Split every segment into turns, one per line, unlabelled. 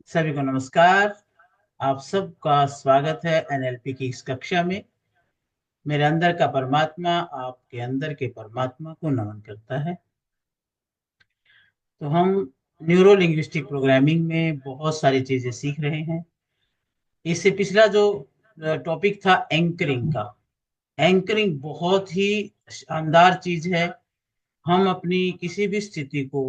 सभी को नमस्कार। आप सबका स्वागत है एनएलपी की इस कक्षा में। मेरे अंदर का परमात्मा आपके अंदर के परमात्मा को नमन करता है। तो हम न्यूरो लिंग्विस्टिक प्रोग्रामिंग में बहुत सारी चीजें सीख रहे हैं। इससे पिछला जो टॉपिक था एंकरिंग का। एंकरिंग बहुत ही शानदार चीज है। हम अपनी किसी भी स्थिति को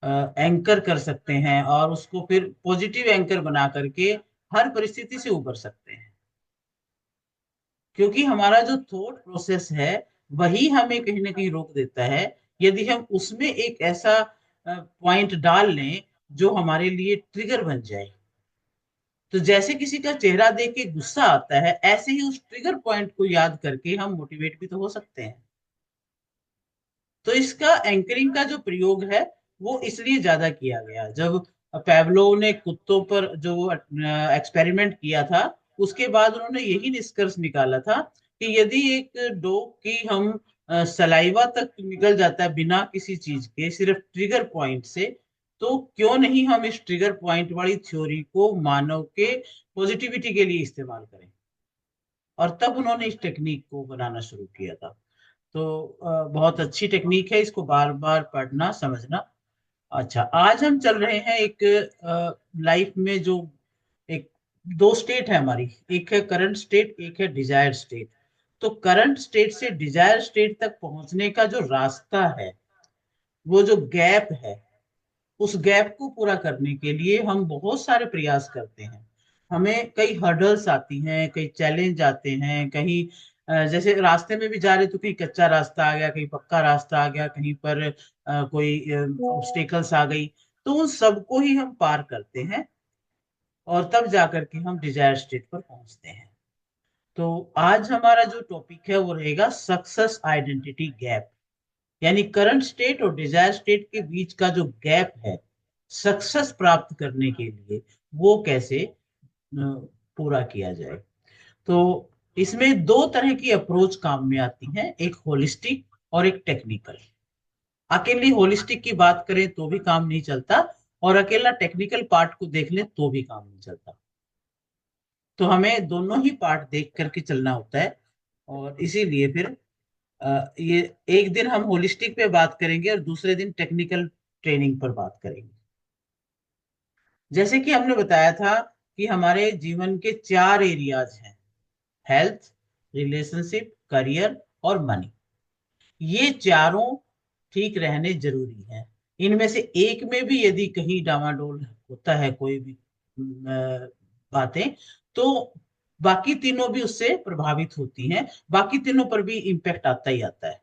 एंकर कर सकते हैं और उसको फिर पॉजिटिव एंकर बना करके हर परिस्थिति से उबर सकते हैं। क्योंकि हमारा जो थॉट प्रोसेस है वही हमें कहीं ना कहीं रोक देता है। यदि हम उसमें एक ऐसा पॉइंट डाल लें जो हमारे लिए ट्रिगर बन जाए, तो जैसे किसी का चेहरा देख के गुस्सा आता है, ऐसे ही उस ट्रिगर पॉइंट को याद करके हम मोटिवेट भी तो हो सकते हैं। तो इसका एंकरिंग का जो प्रयोग है वो इसलिए ज्यादा किया गया। जब पेवलोव ने कुत्तों पर जो एक्सपेरिमेंट किया था, उसके बाद उन्होंने यही निष्कर्ष निकाला था कि यदि एक डॉग की हम सलाइवा तक निकल जाता है बिना किसी चीज के, सिर्फ ट्रिगर पॉइंट से, तो क्यों नहीं हम इस ट्रिगर पॉइंट वाली थ्योरी को मानव के पॉजिटिविटी के लिए इस्तेमाल करें। और तब उन्होंने इस टेक्निक को बनाना शुरू किया था। तो बहुत अच्छी टेक्निक है, इसको बार बार पढ़ना समझना। अच्छा, आज हम चल रहे हैं एक लाइफ में जो एक दो स्टेट है हमारी। एक है करंट स्टेट, एक है डिजायर्ड स्टेट। तो करंट स्टेट से डिजायर्ड स्टेट तक पहुंचने का जो रास्ता है, वो जो गैप है, उस गैप को पूरा करने के लिए हम बहुत सारे प्रयास करते हैं। हमें कई हर्डल्स आती हैं, कई चैलेंज आते हैं। कहीं जैसे रास्ते में भी जा रहे तो कहीं कच्चा रास्ता आ गया, कहीं पक्का रास्ता आ गया, कहीं पर कोई ऑब्स्टेकल्स आ गई। तो उन सबको ही हम पार करते हैं और तब जाकर के हम डिजायर स्टेट पर पहुंचते हैं। तो आज हमारा जो टॉपिक है वो रहेगा सक्सेस आइडेंटिटी गैप। यानी करंट स्टेट और डिजायर स्टेट के बीच का जो गैप है सक्सेस प्राप्त करने के लिए, वो कैसे पूरा किया जाए। तो इसमें दो तरह की अप्रोच काम में आती हैं, एक होलिस्टिक और एक टेक्निकल। अकेली होलिस्टिक की बात करें तो भी काम नहीं चलता, और अकेला टेक्निकल पार्ट को देख लें तो भी काम नहीं चलता। तो हमें दोनों ही पार्ट देख करके चलना होता है। और इसीलिए फिर ये एक दिन हम होलिस्टिक पे बात करेंगे और दूसरे दिन टेक्निकल ट्रेनिंग पर बात करेंगे। जैसे कि हमने बताया था कि हमारे जीवन के चार एरियाज हैं: हेल्थ, रिलेशनशिप, करियर और मनी। ये चारों ठीक रहने जरूरी हैं। इनमें से एक में भी यदि कहीं डामाडोल होता है, कोई भी बातें, तो बाकी तीनों भी उससे प्रभावित होती हैं। बाकी तीनों पर भी इम्पेक्ट आता ही आता है।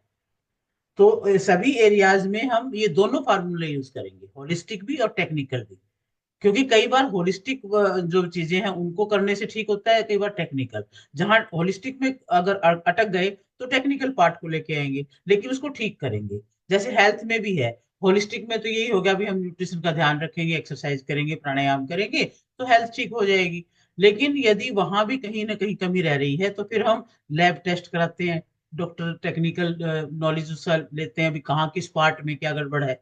तो सभी एरियाज में हम ये दोनों फार्मूले यूज करेंगे, होलिस्टिक भी और टेक्निकल भी। क्योंकि कई बार होलिस्टिक जो चीजें हैं उनको करने से ठीक होता है, कई बार टेक्निकल। जहां होलिस्टिक में अगर अटक गए तो टेक्निकल पार्ट को लेके आएंगे, लेकिन उसको ठीक करेंगे। जैसे हेल्थ में भी है। होलिस्टिक में तो यही हो गया, भी हम न्यूट्रिशन का ध्यान रखेंगे, एक्सरसाइज करेंगे, प्राणायाम करेंगे, तो हेल्थ ठीक हो जाएगी। लेकिन यदि वहां भी कहीं ना कहीं कमी रह रही है तो फिर हम लैब टेस्ट कराते हैं। डॉक्टर टेक्निकल नॉलेज उसका लेते हैं, अभी कहाँ किस पार्ट में क्या गड़बड़ है।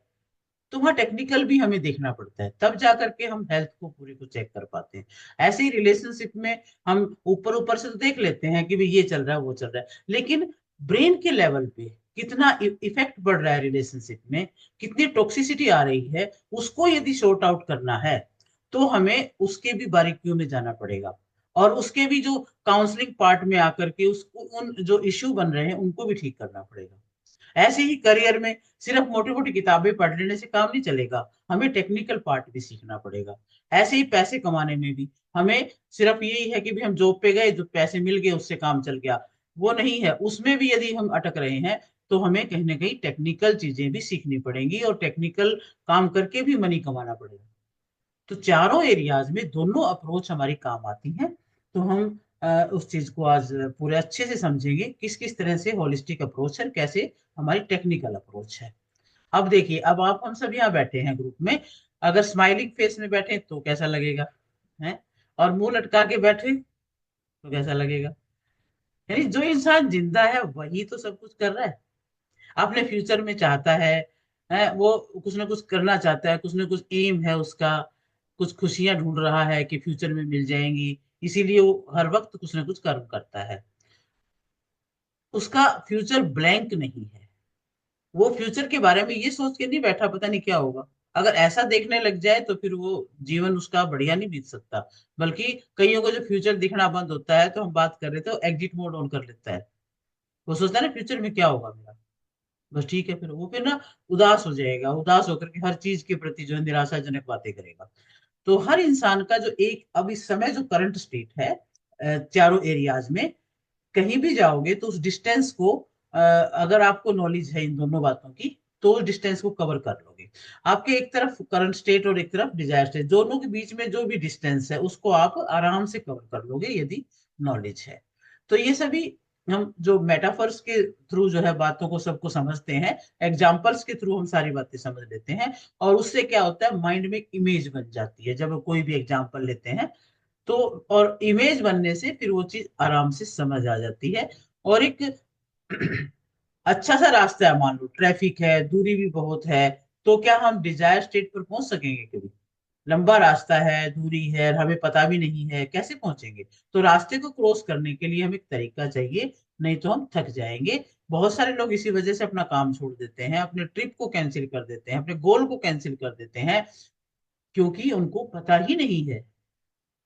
तो वहाँ टेक्निकल भी हमें देखना पड़ता है, तब जा करके हम हेल्थ को पूरे को चेक कर पाते हैं। ऐसे ही रिलेशनशिप में हम ऊपर ऊपर से तो देख लेते हैं कि भाई ये चल रहा है वो चल रहा है, लेकिन ब्रेन के लेवल पे कितना इफेक्ट पड़ रहा है रिलेशनशिप में, कितनी टॉक्सिसिटी आ रही है, उसको यदि सॉर्ट आउट करना है तो हमें उसके भी बारीकियों में जाना पड़ेगा। और उसके भी जो काउंसलिंग पार्ट में आकर के उसको उन जो इश्यू बन रहे हैं उनको भी ठीक करना पड़ेगा। ऐसे ही करियर में सिर्फ मोटी मोटी किताबें पढ़ लेने से काम नहीं चलेगा, हमें टेक्निकल पार्ट भी सीखना पड़ेगा। ऐसे ही पैसे कमाने में भी हमें सिर्फ यही है कि भी हम जॉब पे गए, जो पैसे मिल गए उससे काम चल गया, वो नहीं है। उसमें भी यदि हम अटक रहे हैं तो हमें कहीं ना कहीं टेक्निकल चीजें भी सीखनी पड़ेंगी और टेक्निकल काम करके भी मनी कमाना पड़ेगा। तो चारों एरियाज में दोनों अप्रोच हमारी काम आती हैं। तो हम उस चीज को आज पूरे अच्छे से समझेंगे, किस किस तरह से होलिस्टिक अप्रोच है, कैसे हमारी टेक्निकल अप्रोच है। अब देखिए, अब आप हम सब यहाँ बैठे हैं ग्रुप में। अगर स्माइलिंग फेस में बैठे तो कैसा लगेगा है, और मुंह लटका के बैठे तो कैसा लगेगा। यानी जो इंसान जिंदा है वही तो सब कुछ कर रहा है, अपने फ्यूचर में चाहता है, वो कुछ ना कुछ करना चाहता है, कुछ ना कुछ एम है उसका, कुछ खुशियां ढूंढ रहा है कि फ्यूचर में मिल जाएंगी, इसीलिए वो हर वक्त कुछ ना कुछ कर्म करता है। उसका फ्यूचर ब्लैंक नहीं है। वो फ्यूचर के बारे में ये सोच के नहीं बैठा पता नहीं क्या होगा। अगर ऐसा देखने लग जाए तो फिर वो जीवन उसका बढ़िया नहीं बीत सकता। बल्कि कईयों को जो फ्यूचर दिखना बंद होता है, तो हम बात कर रहे थे, वो एग्जिट मोड ऑन कर लेता है। वो सोचता है ना फ्यूचर में क्या होगा मेरा, बस ठीक है, फिर वो फिर ना उदास हो जाएगा, उदास होकर के हर चीज के प्रति जो है निराशाजनक बातें करेगा। तो हर इंसान का जो एक अब इस समय जो करंट स्टेट है, चारों एरियाज में कहीं भी जाओगे तो उस डिस्टेंस को, अगर आपको नॉलेज है इन दोनों बातों की, तो उस डिस्टेंस को कवर कर लोगे। आपके एक तरफ करंट स्टेट और एक तरफ डिजायर स्टेट, दोनों के बीच में जो भी डिस्टेंस है उसको आप आराम से कवर कर लोगे यदि नॉलेज है। तो ये सभी हम जो मेटाफर्स के थ्रू जो है बातों को सबको समझते हैं, एग्जाम्पल्स के थ्रू हम सारी बातें समझ लेते हैं। और उससे क्या होता है, माइंड में एक इमेज बन जाती है जब कोई भी एग्जाम्पल लेते हैं। तो और इमेज बनने से फिर वो चीज आराम से समझ आ जाती है। और एक अच्छा सा रास्ता है, मान लो ट्रैफिक है, दूरी भी बहुत है, तो क्या हम डिजायर स्टेट पर पहुंच सकेंगे कभी? लंबा रास्ता है, दूरी है, हमें पता भी नहीं है कैसे पहुंचेंगे। तो रास्ते को क्रॉस करने के लिए हमें एक तरीका चाहिए, नहीं तो हम थक जाएंगे। बहुत सारे लोग इसी वजह से अपना काम छोड़ देते हैं, अपने ट्रिप को कैंसिल कर देते हैं, अपने गोल को कैंसिल कर देते हैं, क्योंकि उनको पता ही नहीं है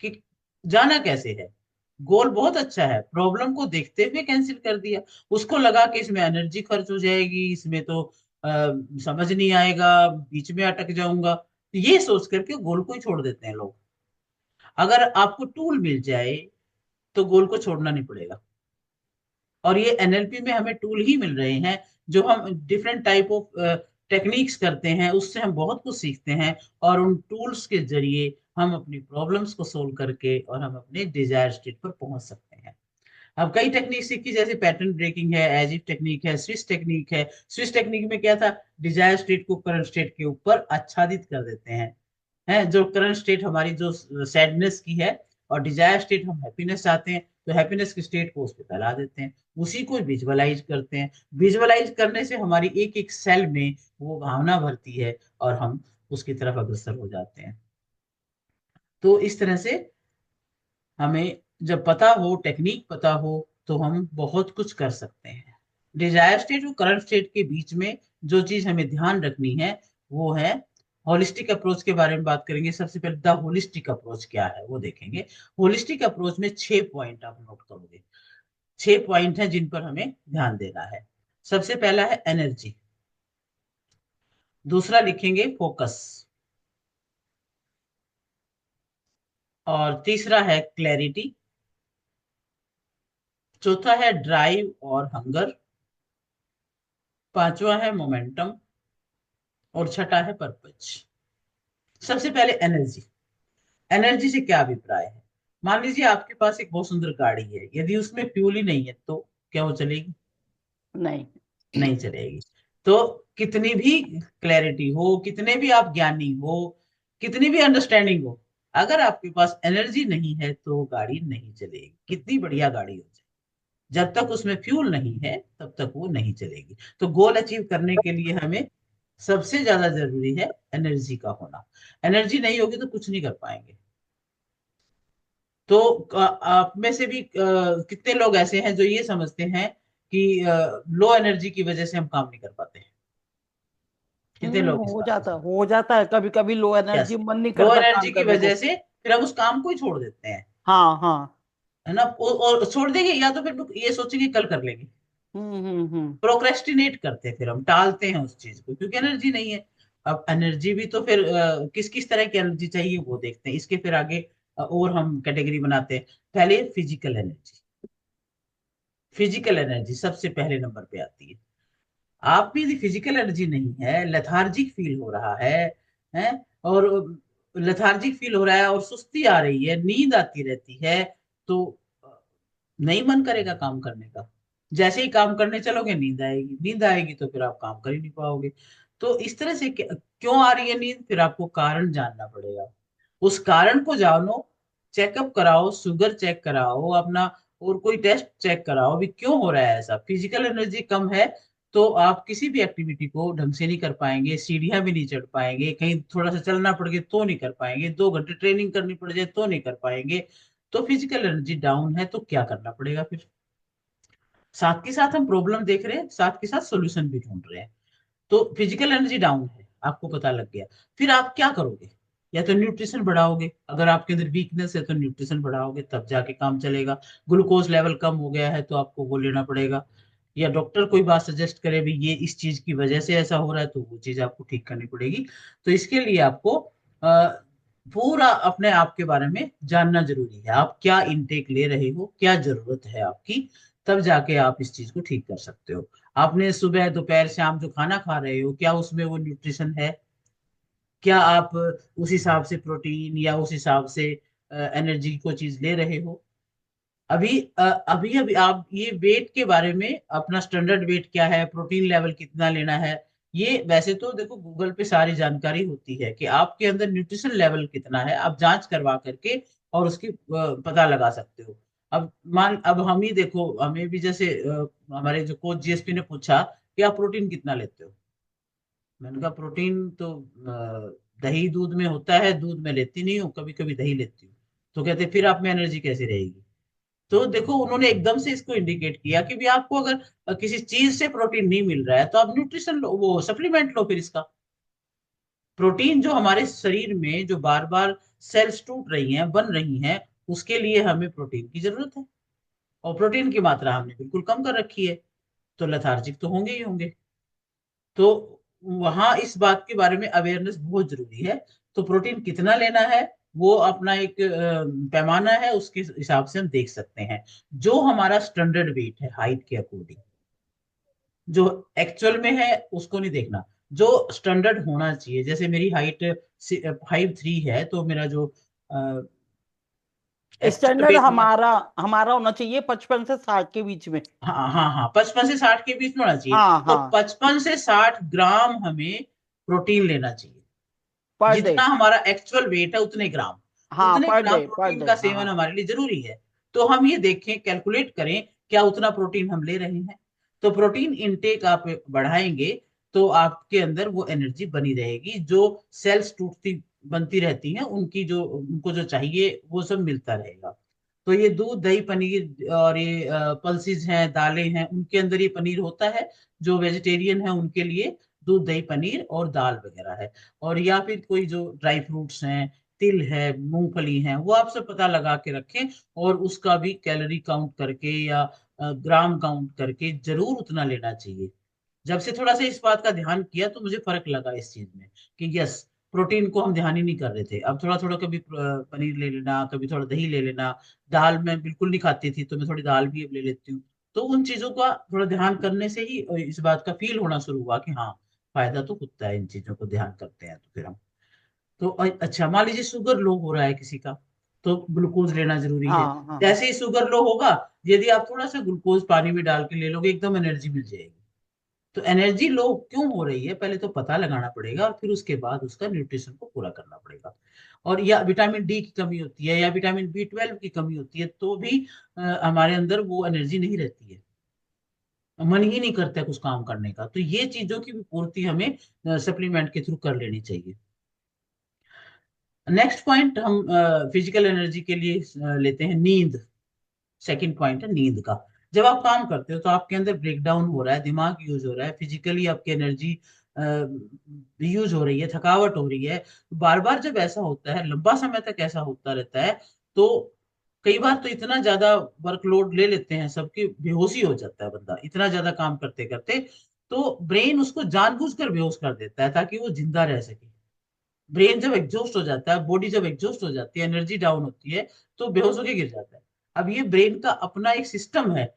कि जाना कैसे है। गोल बहुत अच्छा है, प्रॉब्लम को देखते हुए कैंसिल कर दिया। उसको लगा कि इसमें एनर्जी खर्च हो जाएगी, इसमें तो समझ नहीं आएगा, बीच में अटक जाऊंगा, तो ये सोच करके गोल को ही छोड़ देते हैं लोग। अगर आपको टूल मिल जाए तो गोल को छोड़ना नहीं पड़ेगा। और ये एनएलपी में हमें टूल ही मिल रहे हैं, जो हम डिफरेंट टाइप ऑफ टेक्निक्स करते हैं, उससे हम बहुत कुछ सीखते हैं। और उन टूल्स के जरिए हम अपनी प्रॉब्लम्स को सोल्व करके और हम अपने डिजायर स्टेट पर पहुंच सकते हैं। अब कई टेक्निक सीखी, जैसे पैटर्न ब्रेकिंग है, एजिव टेक्निक है, स्विच टेक्निक है। स्विच टेक्निक में क्या था, डिजायर स्टेट को करंट स्टेट के ऊपर आच्छादित कर देते हैं। जो करंट स्टेट हमारी जो सैडनेस की है, और डिजायर स्टेट हम हैप्पीनेस चाहते हैं, तो हैप्पीनेस की स्टेट को उस पर फैला देते हैं। उसी को विजुअलाइज करते हैं। विजुअलाइज करने से हमारी एक एक सेल में वो भावना भरती है, और हम उसकी तरफ अग्रसर हो जाते हैं। तो इस तरह से हमें जब पता हो, टेक्निक पता हो, तो हम बहुत कुछ कर सकते हैं। डिजायर स्टेट और करंट स्टेट के बीच में जो चीज हमें ध्यान रखनी है, वो है होलिस्टिक अप्रोच के बारे में बात करेंगे। सबसे पहले द होलिस्टिक अप्रोच क्या है वो देखेंगे। होलिस्टिक अप्रोच में 6 पॉइंट आप नोट करोगे। 6 पॉइंट हैं जिन पर हमें ध्यान देना है। सबसे पहला है एनर्जी। दूसरा लिखेंगे फोकस। और तीसरा है क्लैरिटी। चौथा है ड्राइव और हंगर। पांचवा है मोमेंटम। और छठा है पर्पज। सबसे पहले एनर्जी। एनर्जी से क्या अभिप्राय है? मान लीजिए आपके पास एक बहुत सुंदर गाड़ी है, यदि उसमें फ्यूल ही नहीं है तो क्या वो चलेगी?
नहीं।
नहीं चलेगी। तो कितनी भी क्लैरिटी हो, कितने भी आप ज्ञानी हो, कितनी भी अंडरस्टैंडिंग हो, अगर आपके पास एनर्जी नहीं है तो गाड़ी नहीं चलेगी, कितनी बढ़िया गाड़ी हो जाए। जब तक उसमें फ्यूल नहीं है तब तक वो नहीं चलेगी। तो गोल अचीव करने के लिए हमें सबसे ज्यादा जरूरी है एनर्जी का होना। एनर्जी नहीं होगी तो कुछ नहीं कर पाएंगे। तो आप में से भी कितने लोग ऐसे हैं जो ये समझते हैं कि लो एनर्जी की वजह से हम काम नहीं कर पाते हैं? कितने लोग इस बात को समझते
हो जाता है, कभी कभी लो
हैं?
Energy
yes.
मन नहीं
लो
करता काम
एनर्जी की
करने
वजह
को।
से फिर हम उस काम को ही छोड़ देते हैं,
हाँ हाँ।
है ना। और छोड़ देंगे, या तो फिर ये सोचेंगे कल कर लेंगे।
हम्म।
प्रोक्रेस्टिनेट करते हैं, फिर हम टालते हैं उस चीज को, क्योंकि एनर्जी नहीं है। अब एनर्जी भी तो फिर किस किस तरह की एनर्जी चाहिए वो देखते हैं, इसके फिर आगे और हम कैटेगरी बनाते हैं। पहले फिजिकल एनर्जी। फिजिकल एनर्जी सबसे पहले नंबर पे आती है। आप में यदि फिजिकल एनर्जी नहीं है, लेथार्जिक फील हो रहा है, और लेथार्जिक फील हो रहा है और सुस्ती आ रही है, नींद आती रहती है, तो नहीं मन करेगा काम करने का। जैसे ही काम करने चलोगे नींद आएगी, नींद आएगी तो फिर आप काम कर ही नहीं पाओगे। तो इस तरह से क्यों आ रही है नींद, फिर आपको कारण जानना पड़ेगा। उस कारण को जानो, चेकअप कराओ, शुगर चेक कराओ अपना, और कोई टेस्ट चेक कराओ भी क्यों हो रहा है ऐसा। फिजिकल एनर्जी कम है तो आप किसी भी एक्टिविटी को ढंग से नहीं कर पाएंगे, सीढ़ियां भी नहीं चढ़ पाएंगे, कहीं थोड़ा सा चलना पड़ गया तो नहीं कर पाएंगे, 2 घंटे ट्रेनिंग करनी पड़ जाए तो नहीं कर पाएंगे। तो फिजिकल एनर्जी डाउन है तो क्या करना पड़ेगा फिर? साथ के साथ हम प्रॉब्लम देख रहे हैं, साथ के साथ सोल्यूशन भी ढूंढ रहे हैं। तो फिजिकल एनर्जी डाउन है, आपको पता लग गया। फिर आप क्या करोगे? या तो न्यूट्रिशन बढ़ाओगे, अगर आपके अंदर वीकनेस है तो न्यूट्रिशन बढ़ाओगे, तब जाके काम चलेगा। ग्लूकोज लेवल कम हो गया है तो आपको वो लेना पड़ेगा। या डॉक्टर कोई बात सजेस्ट करे भी ये इस चीज की वजह से ऐसा हो रहा है, तो वो चीज आपको ठीक करनी पड़ेगी। तो इसके लिए आपको पूरा अपने आप के बारे में जानना जरूरी है। आप क्या इनटेक ले रहे हो, क्या जरूरत है आपकी, तब जाके आप इस चीज को ठीक कर सकते हो। आपने सुबह दोपहर शाम जो खाना खा रहे हो, क्या उसमें वो न्यूट्रिशन है? क्या आप उस हिसाब से प्रोटीन या उस हिसाब से एनर्जी को चीज ले रहे हो? अभी आप ये वेट के बारे में, अपना स्टैंडर्ड वेट क्या है, प्रोटीन लेवल कितना लेना है, ये वैसे तो देखो गूगल पे सारी जानकारी होती है कि आपके अंदर न्यूट्रिशन लेवल कितना है, आप जांच करवा करके और उसकी पता लगा सकते हो। अब हम ही देखो, हमें भी जैसे हमारे जो कोच जीएसपी ने पूछा कि आप प्रोटीन कितना लेते हो। मैंने कहा प्रोटीन तो दही दूध में होता है, दूध में लेती नहीं हूँ, कभी कभी दही लेती हूँ। तो कहते फिर आप में एनर्जी कैसे रहेगी? तो देखो उन्होंने एकदम से इसको इंडिकेट किया कि भी आपको अगर किसी चीज से प्रोटीन नहीं मिल रहा है तो आप न्यूट्रिशन लो, वो सप्लीमेंट लो फिर इसका। प्रोटीन जो हमारे शरीर में जो बार बार सेल्स टूट रही हैं, बन रही हैं, उसके लिए हमें प्रोटीन की जरूरत है। और प्रोटीन की मात्रा हमने बिल्कुल कम कर रखी है, तो लथार्जिक तो होंगे ही होंगे। तो वहां इस बात के बारे में अवेयरनेस बहुत जरूरी है। तो प्रोटीन कितना लेना है, वो अपना एक पैमाना है, उसके हिसाब से हम देख सकते हैं। जो हमारा स्टैंडर्ड वेट है हाइट के अकॉर्डिंग, जो एक्चुअल में है उसको नहीं देखना, जो स्टैंडर्ड होना चाहिए। जैसे मेरी हाइट 5'3" है, तो मेरा जो एक्चुअल
स्टैंडर्ड
वेट होना,
हमारा हमारा होना चाहिए 55 से 60 के बीच में।
हाँ हाँ हाँ, 55 से 60 के बीच में होना चाहिए।
हाँ
तो
हाँ।
55 से 60 ग्राम हमें प्रोटीन लेना चाहिए।
Per day.
जितना हमारा एक्चुअल वेट है उतने ग्राम,
हाँ,
उतने
पर
ग्राम
डे पर
प्रोटीन
डे,
का
हाँ
सेवन
हाँ।
हमारे लिए जरूरी है। तो हम ये देखें, कैलकुलेट करें क्या उतना प्रोटीन हम ले रहे हैं। तो प्रोटीन इनटेक आप बढ़ाएंगे तो आपके अंदर वो एनर्जी बनी रहेगी, जो सेल्स टूटती बनती रहती हैं उनकी, जो उनको जो चाहिए वो सब मिलता रहेगा। तो ये दूध दही पनीर और ये पल्सेस हैं, दालें हैं, उनके अंदर ये पनीर होता है। जो वेजिटेरियन है उनके लिए दूध दही पनीर और दाल वगैरह है। और या फिर कोई जो ड्राई फ्रूट्स हैं, तिल है, मूंगफली है, वो आप सब पता लगा के रखें। और उसका भी कैलोरी काउंट करके या ग्राम काउंट करके जरूर उतना लेना चाहिए। जब से थोड़ा सा इस बात का ध्यान किया तो मुझे फर्क लगा इस चीज में कि यस, प्रोटीन को हम ध्यान ही नहीं कर रहे थे। अब थोड़ा थोड़ा कभी पनीर ले लेना, कभी थोड़ा दही ले लेना। दाल मैं बिल्कुल नहीं खाती थी, तो मैं थोड़ी दाल भी अब ले लेती हूँ। तो उन चीजों का थोड़ा ध्यान करने से ही इस बात का फील होना शुरू हुआ कि हाँ, फायदा तो होता है इन चीजों को ध्यान करते हैं तो फिर हम। तो अच्छा, मान लीजिए शुगर लो हो रहा है किसी का, तो ग्लूकोज लेना जरूरी है।
हाँ हाँ हाँ।
जैसे ही शुगर लो होगा, यदि आप थोड़ा सा ग्लूकोज पानी में डाल के ले लोगे, एकदम एनर्जी मिल जाएगी। तो एनर्जी लो क्यों हो रही है, पहले तो पता लगाना पड़ेगा, और फिर उसके बाद उसका न्यूट्रिशन को पूरा करना पड़ेगा। और या विटामिन डी की कमी होती है, या विटामिन बी 12 की कमी होती है, तो भी हमारे अंदर वो एनर्जी नहीं रहती है, मन ही नहीं करता है कुछ काम करने का। तो ये चीजों की भी पूर्ति हमें सप्लीमेंट के थ्रू कर लेनी चाहिए। नेक्स्ट पॉइंट हम फिजिकल एनर्जी के लिए लेते हैं नींद। सेकंड पॉइंट है नींद का। जब आप काम करते हो तो आपके अंदर ब्रेकडाउन हो रहा है, दिमाग यूज हो रहा है, फिजिकली आपकी एनर्जी यूज हो रही है, थकावट हो रही है। बार बार जब ऐसा होता है, लंबा समय तक ऐसा होता रहता है, तो कई बार तो इतना ज्यादा वर्कलोड ले लेते हैं सबकी, बेहोशी हो जाता है बंदा इतना ज्यादा काम करते करते। तो ब्रेन उसको जानबूझकर बेहोश कर देता है ताकि वो जिंदा रह सके। ब्रेन जब एग्जॉस्ट हो जाता है, बॉडी जब एग्जॉस्ट हो जाती है, एनर्जी डाउन होती है, तो बेहोश होके गिर जाता है। अब ये ब्रेन का अपना एक सिस्टम है,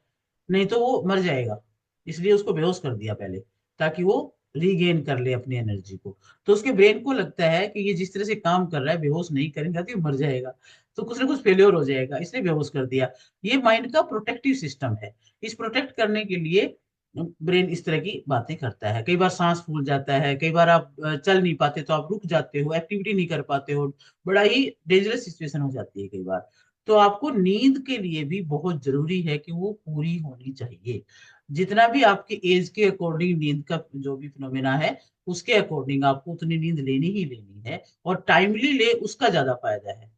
नहीं तो वो मर जाएगा। इसलिए उसको बेहोश कर दिया पहले, ताकि वो रीगेन कर ले अपनी एनर्जी को। तो उसके ब्रेन को लगता है कि ये जिस तरह से काम कर रहा है, बेहोश नहीं करेगा तो ये मर जाएगा, तो कुछ ना कुछ फेल्योर हो जाएगा, इसलिए बेहोश कर दिया। ये माइंड का प्रोटेक्टिव सिस्टम है। इस प्रोटेक्ट करने के लिए ब्रेन इस तरह की बातें करता है। कई बार सांस फूल जाता है, कई बार आप चल नहीं पाते तो आप रुक जाते हो, एक्टिविटी नहीं कर पाते हो, बड़ा ही डेंजरस सिचुएशन हो जाती है कई बार। तो आपको नींद के लिए भी बहुत जरूरी है कि वो पूरी होनी चाहिए। जितना भी आपके एज के अकॉर्डिंग नींद का जो भी फिनोमेना है, उसके अकॉर्डिंग आपको उतनी नींद लेनी ही लेनी है, और टाइमली ले, उसका ज्यादा फायदा है।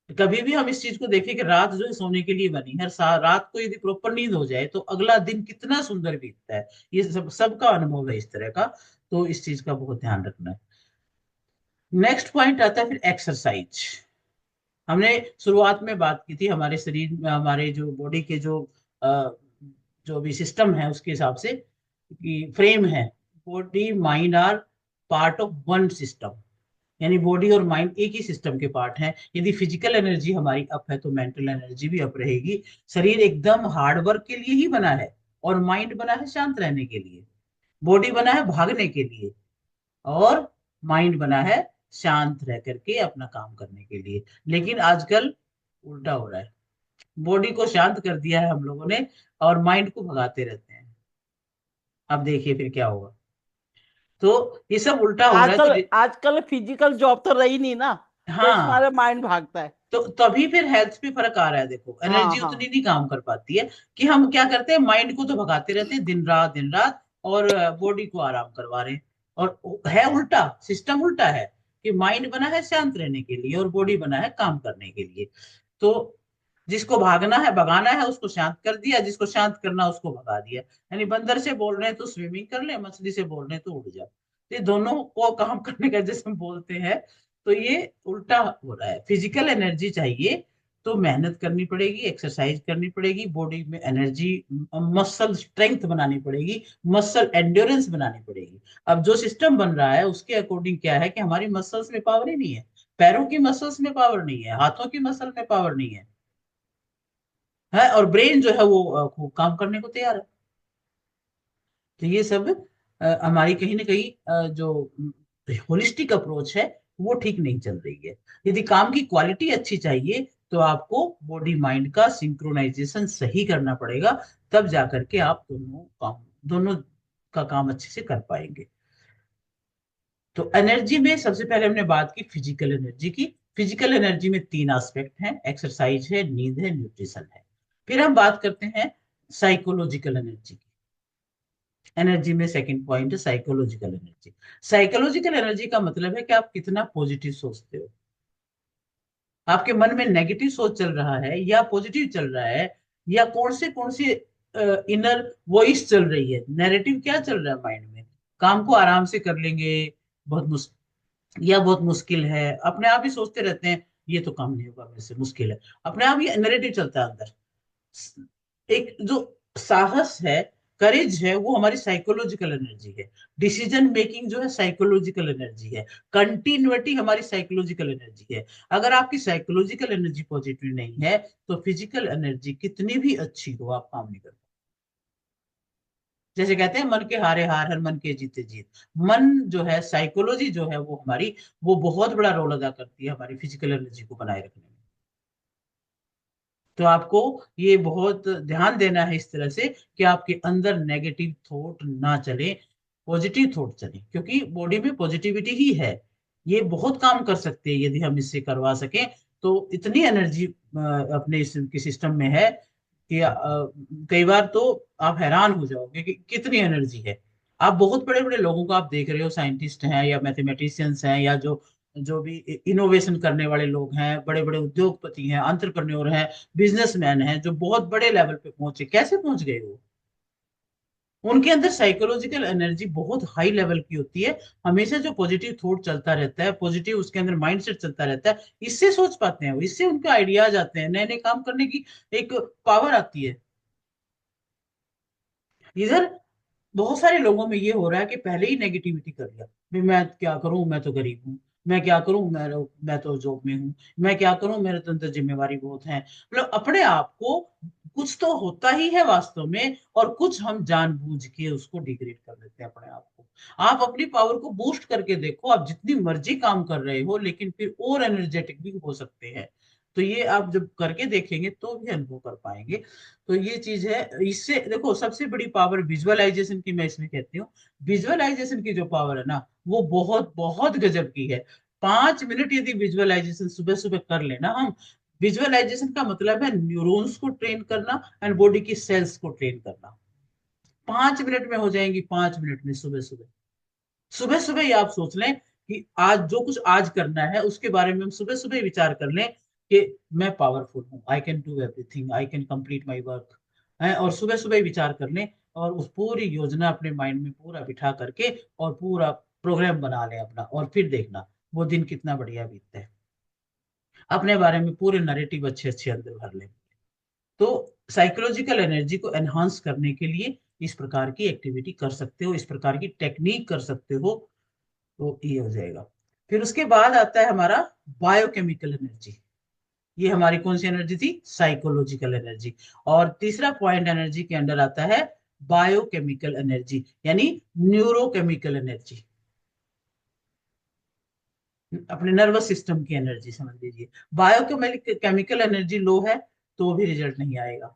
कभी भी हम इस चीज को देखें कि रात जो है सोने के लिए बनी है, रात को यदि प्रॉपर नींद हो जाए तो अगला दिन कितना सुंदर बीतता है। ये सबका अनुभव है इस तरह का। तो इस चीज का बहुत ध्यान रखना है। नेक्स्ट पॉइंट आता है फिर एक्सरसाइज। हमने शुरुआत में बात की थी हमारे शरीर में, हमारे जो बॉडी के अ, जो भी सिस्टम है उसके हिसाब से, कि फ्रेम है, body mind are part of one system. यानी बॉडी और माइंड एक ही सिस्टम के पार्ट हैं। यदि फिजिकल एनर्जी हमारी अप है तो मेंटल एनर्जी भी अप रहेगी। शरीर एकदम हार्ड वर्क के लिए ही बना है, और माइंड बना है शांत रहने के लिए। बॉडी बना है भागने के लिए, और माइंड बना है शांत रह करके अपना काम करने के लिए। लेकिन आजकल उल्टा हो रहा है, बॉडी को शांत कर दिया है हम लोगों ने, और माइंड को भगाते रहते हैं। अब देखिए फिर क्या होगा। तो ये सब उल्टा हो रहा है।
आजकल आजकल फिजिकल जॉब तो रही नहीं ना, तो इस
हाँ,
मारे माइंड भागता है।
तो तभी फिर हेल्थ पे फर्क आ रहा है। देखो
हाँ
एनर्जी उतनी
हाँ।
नहीं काम कर पाती है, कि हम क्या करते हैं, माइंड को तो भगाते रहते हैं दिन रात दिन रात, और बॉडी को आराम करवा रहे हैं। और है उल्टा, सिस्टम उल्टा है, कि माइंड बना है शांत रहने के लिए और बॉडी बना है काम करने के लिए। तो जिसको भागना है भगाना है उसको शांत कर दिया, जिसको शांत करना उसको भगा दिया। यानी बंदर से बोल रहे हैं तो स्विमिंग कर ले, मछली से बोल रहे हैं तो उड़ जा। ये दोनों को काम करने का जैसे हम बोलते हैं, तो ये उल्टा हो रहा है। फिजिकल एनर्जी चाहिए तो मेहनत करनी पड़ेगी, एक्सरसाइज करनी पड़ेगी, बॉडी में एनर्जी, मसल स्ट्रेंथ बनानी पड़ेगी, मसल एंड्योरेंस बनानी पड़ेगी। अब जो सिस्टम बन रहा है उसके अकॉर्डिंग क्या है कि हमारी मसल्स में पावर ही नहीं है, पैरों की मसल्स में पावर नहीं है, हाथों की मसल में पावर नहीं है, और ब्रेन जो है वो खूब काम करने को तैयार है। तो ये सब हमारी कहीं ना कहीं जो होलिस्टिक अप्रोच है वो ठीक नहीं चल रही है। यदि काम की क्वालिटी अच्छी चाहिए तो आपको बॉडी माइंड का सिंक्रोनाइजेशन सही करना पड़ेगा, तब जाकर के आप दोनों का काम अच्छे से कर पाएंगे। तो एनर्जी में सबसे पहले हमने बात की फिजिकल एनर्जी की। फिजिकल एनर्जी में तीन एस्पेक्ट हैं, एक्सरसाइज है, नींद है, न्यूट्रिशन है। फिर हम बात करते हैं साइकोलॉजिकल एनर्जी की। एनर्जी में सेकंड पॉइंट है साइकोलॉजिकल एनर्जी। साइकोलॉजिकल एनर्जी का मतलब है कि आप कितना पॉजिटिव सोचते हो, आपके मन में नेगेटिव सोच चल रहा है या पॉजिटिव चल रहा है, या कौन से इनर वॉइस चल रही है, नैरेटिव क्या चल रहा है माइंड में। काम को आराम से कर लेंगे, बहुत मुश्किल, या बहुत मुश्किल है, अपने आप ही सोचते रहते हैं ये तो काम नहीं होगा मेरे से, मुश्किल है, अपने आप ही नैरेटिव चलता है अंदर। एक जो साहस है, करेज है, वो हमारी साइकोलॉजिकल एनर्जी है। डिसीजन मेकिंग जो है साइकोलॉजिकल एनर्जी है। कंटिन्यूटी हमारी साइकोलॉजिकल एनर्जी है। अगर आपकी साइकोलॉजिकल एनर्जी पॉजिटिव नहीं है तो फिजिकल एनर्जी कितनी भी अच्छी हो आप काम नहीं कर। जैसे कहते हैं मन के हारे हार, हर मन के जीते जीत। मन जो है, साइकोलॉजी जो है वो हमारी, वो बहुत बड़ा रोल अदा करती है हमारी फिजिकल एनर्जी को बनाए रखने में। तो आपको ये बहुत ध्यान देना है इस तरह से कि आपके अंदर नेगेटिव थॉट ना चले, पॉजिटिव थॉट चले, क्योंकि बॉडी में पॉजिटिविटी ही है। ये बहुत काम कर सकते हैं यदि हम इससे करवा सकें। तो इतनी एनर्जी अपने इसके सिस्टम में है कि कई बार तो आप हैरान हो जाओगे कि कितनी एनर्जी है। आप बहुत बड़े बड़े लोगों को आप देख रहे हो, साइंटिस्ट हैं या मैथमेटिशियंस हैं, या जो जो भी इनोवेशन करने वाले लोग हैं, बड़े बड़े उद्योगपति हैं, एंटरप्रेन्योर हैं, बिजनेसमैन हैं, जो बहुत बड़े लेवल पे पहुंचे, कैसे पहुंच गए वो। उनके अंदर साइकोलॉजिकल एनर्जी बहुत हाई लेवल की होती है। हमेशा जो पॉजिटिव थॉट चलता रहता है, पॉजिटिव उसके अंदर माइंडसेट चलता रहता है, इससे सोच पाते हैं वो, इससे उनके आइडियाज आते हैं, नए नए काम करने की एक पावर आती है। इधर बहुत सारे लोगों में ये हो रहा है कि पहले ही नेगेटिविटी कर लिया, भी मैं क्या करूं, मैं तो गरीब हूं, मैं क्या करूं, मैं तो जॉब में हूं, मैं क्या करूं, मेरे तो अंदर जिम्मेवारी बहुत है। मतलब अपने आप को, कुछ तो होता ही है वास्तव में, और कुछ हम जानबूझ के उसको डिग्रेड कर देते हैं अपने आप को। आप अपनी पावर को बूस्ट करके देखो, आप जितनी मर्जी काम कर रहे हो लेकिन फिर और एनर्जेटिक भी हो सकते हैं। तो ये आप जब करके देखेंगे तो भी अनुभव कर पाएंगे। तो ये चीज है। इससे देखो सबसे बड़ी पावर विजुअलाइजेशन की मैं इसमें कहती हूँ। विजुअलाइजेशन की जो पावर है ना, वो बहुत बहुत गजब की है। 5 मिनट यदि विजुअलाइजेशन सुबह सुबह कर लेना हम, विजुअलाइजेशन का मतलब है न्यूरॉन्स को ट्रेन करना एंड बॉडी की सेल्स को ट्रेन करना। 5 मिनट में हो जाएंगी, 5 मिनट में, सुबह सुबह। सुबह सुबह ही आप सोच लें कि आज जो कुछ आज करना है उसके बारे में हम सुबह सुबह ही विचार कर लें कि मैं पावरफुल हूँ, I can do everything, I can complete my work है, और सुबह सुबह ही विचार कर लें और उस पूरी योजना अपने माइंड में पूरा बिठा करके और पूरा प्रोग्राम बना लें अपना, और फिर देखना वो दिन कितना बढ़िया बीतता है। अपने बारे में पूरे नरेटिव अच्छे अच्छे अंदर भर लें। तो साइकोलॉजिकल एनर्जी को एनहांस करने के लिए इस प्रकार की एक्टिविटी कर सकते हो, इस प्रकार की टेक्निक कर सकते हो, तो ये हो जाएगा। फिर उसके बाद आता है हमारा बायोकेमिकल एनर्जी। ये हमारी कौन सी एनर्जी थी? Psychological energy. और तीसरा पॉइंट एनर्जी के अंडर आता है बायोकेमिकल एनर्जी, यानी न्यूरोकेमिकल एनर्जी, अपने नर्वस सिस्टम की एनर्जी समझ लीजिए। बायोकेमिकल एनर्जी लो है तो भी रिजल्ट नहीं आएगा।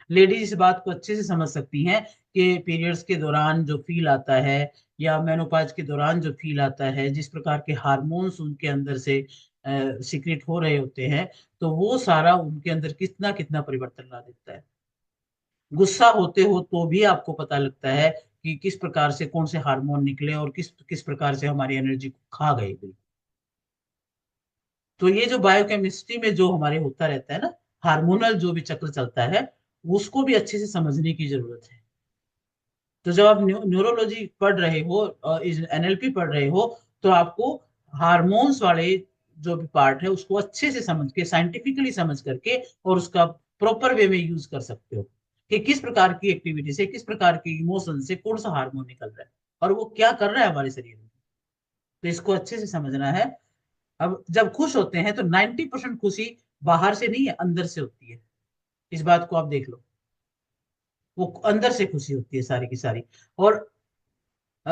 लेडीज इस बात को अच्छे से समझ सकती हैं कि पीरियड्स के दौरान जो फील आता है या मेनोपाज के दौरान जो फील आता है, जिस प्रकार के हार्मोन्स उनके अंदर से सीक्रेट हो रहे होते हैं, तो वो सारा उनके अंदर कितना कितना परिवर्तन ला देता है। गुस्सा होते हो तो भी आपको पता लगता है कि किस प्रकार से कौन से हार्मोन निकले और किस किस प्रकार से हमारी एनर्जी को खा गए बिल्कुल। तो ये जो बायोकेमिस्ट्री में जो हमारे होता रहता है ना, हार्मोनल जो भी चक्र चलता है, उसको भी अच्छे से समझने की जरूरत है। तो जब आप न्यूरोलॉजी पढ़ रहे हो, एनएलपी पढ़ रहे हो, तो आपको हार्मोन्स वाले जो भी पार्ट है उसको अच्छे से समझ के, साइंटिफिकली समझ करके, और उसका प्रॉपर वे में यूज कर सकते हो कि किस प्रकार की एक्टिविटी से, किस प्रकार के इमोशन से कौन सा हार्मोन निकल रहा है और वो क्या कर रहा है हमारे शरीर में। तो इसको अच्छे से समझना है। अब जब खुश होते हैं तो 90% खुशी बाहर से नहीं है, अंदर से होती है। इस बात को आप देख लो, वो अंदर से खुशी होती है सारी की सारी। और अ,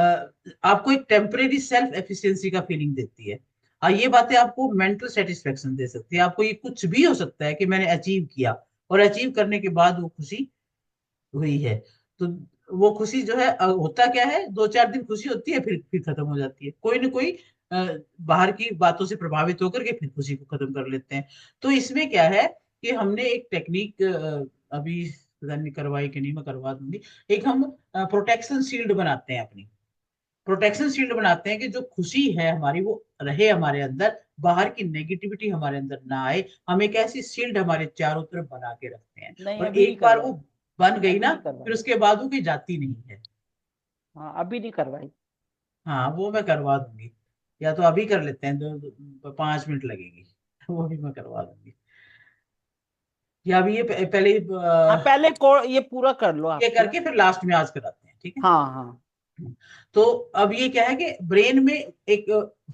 आपको एक टेम्परेरी सेल्फ एफिशिएंसी का फीलिंग देती है। ये बातें आपको मेंटल सेटिस्फेक्शन दे सकती है। आपको ये कुछ भी हो सकता है कि मैंने अचीव किया, और अचीव करने के बाद वो खुशी हुई है। तो वो खुशी जो है, होता क्या है, 2-4 दिन खुशी होती है, फिर खत्म हो जाती है। कोई ना कोई बाहर की बातों से प्रभावित होकर के फिर खुशी को खत्म कर लेते हैं। तो इसमें क्या है कि हमने एक टेक्निक अभी पता नहीं करवाई कि नहीं, मैं करवा दूंगी। एक हम प्रोटेक्शन शील्ड बनाते हैं अपनी, प्रोटेक्शन शील्ड बनाते हैं कि जो खुशी है हमारी वो रहे हमारे अंदर, बाहर की नेगेटिविटी हमारे अंदर ना आए। हम एक ऐसी शील्ड हमारे चारों तरफ बना के रखते हैं,
नहीं,
और
अभी नहीं
एक बार वो
करवाई।
बन गई
अभी
ना,
नहीं
फिर
करवाई।
उसके बाद वो कहीं जाती नहीं है।
हाँ, अभी नहीं करवाई।
हाँ, वो मैं करवा दूंगी। या तो अभी कर लेते हैं, 5 मिनट लगेगी। वो भी मैं करवा दूंगी। या अभी ये पहले
हाँ, पहले ये पूरा कर लो
ये
आप क्या।
करके फिर लास्ट में आज कराते हैं, ठीक है।
हाँ, हाँ।
तो अब ये क्या है कि ब्रेन में एक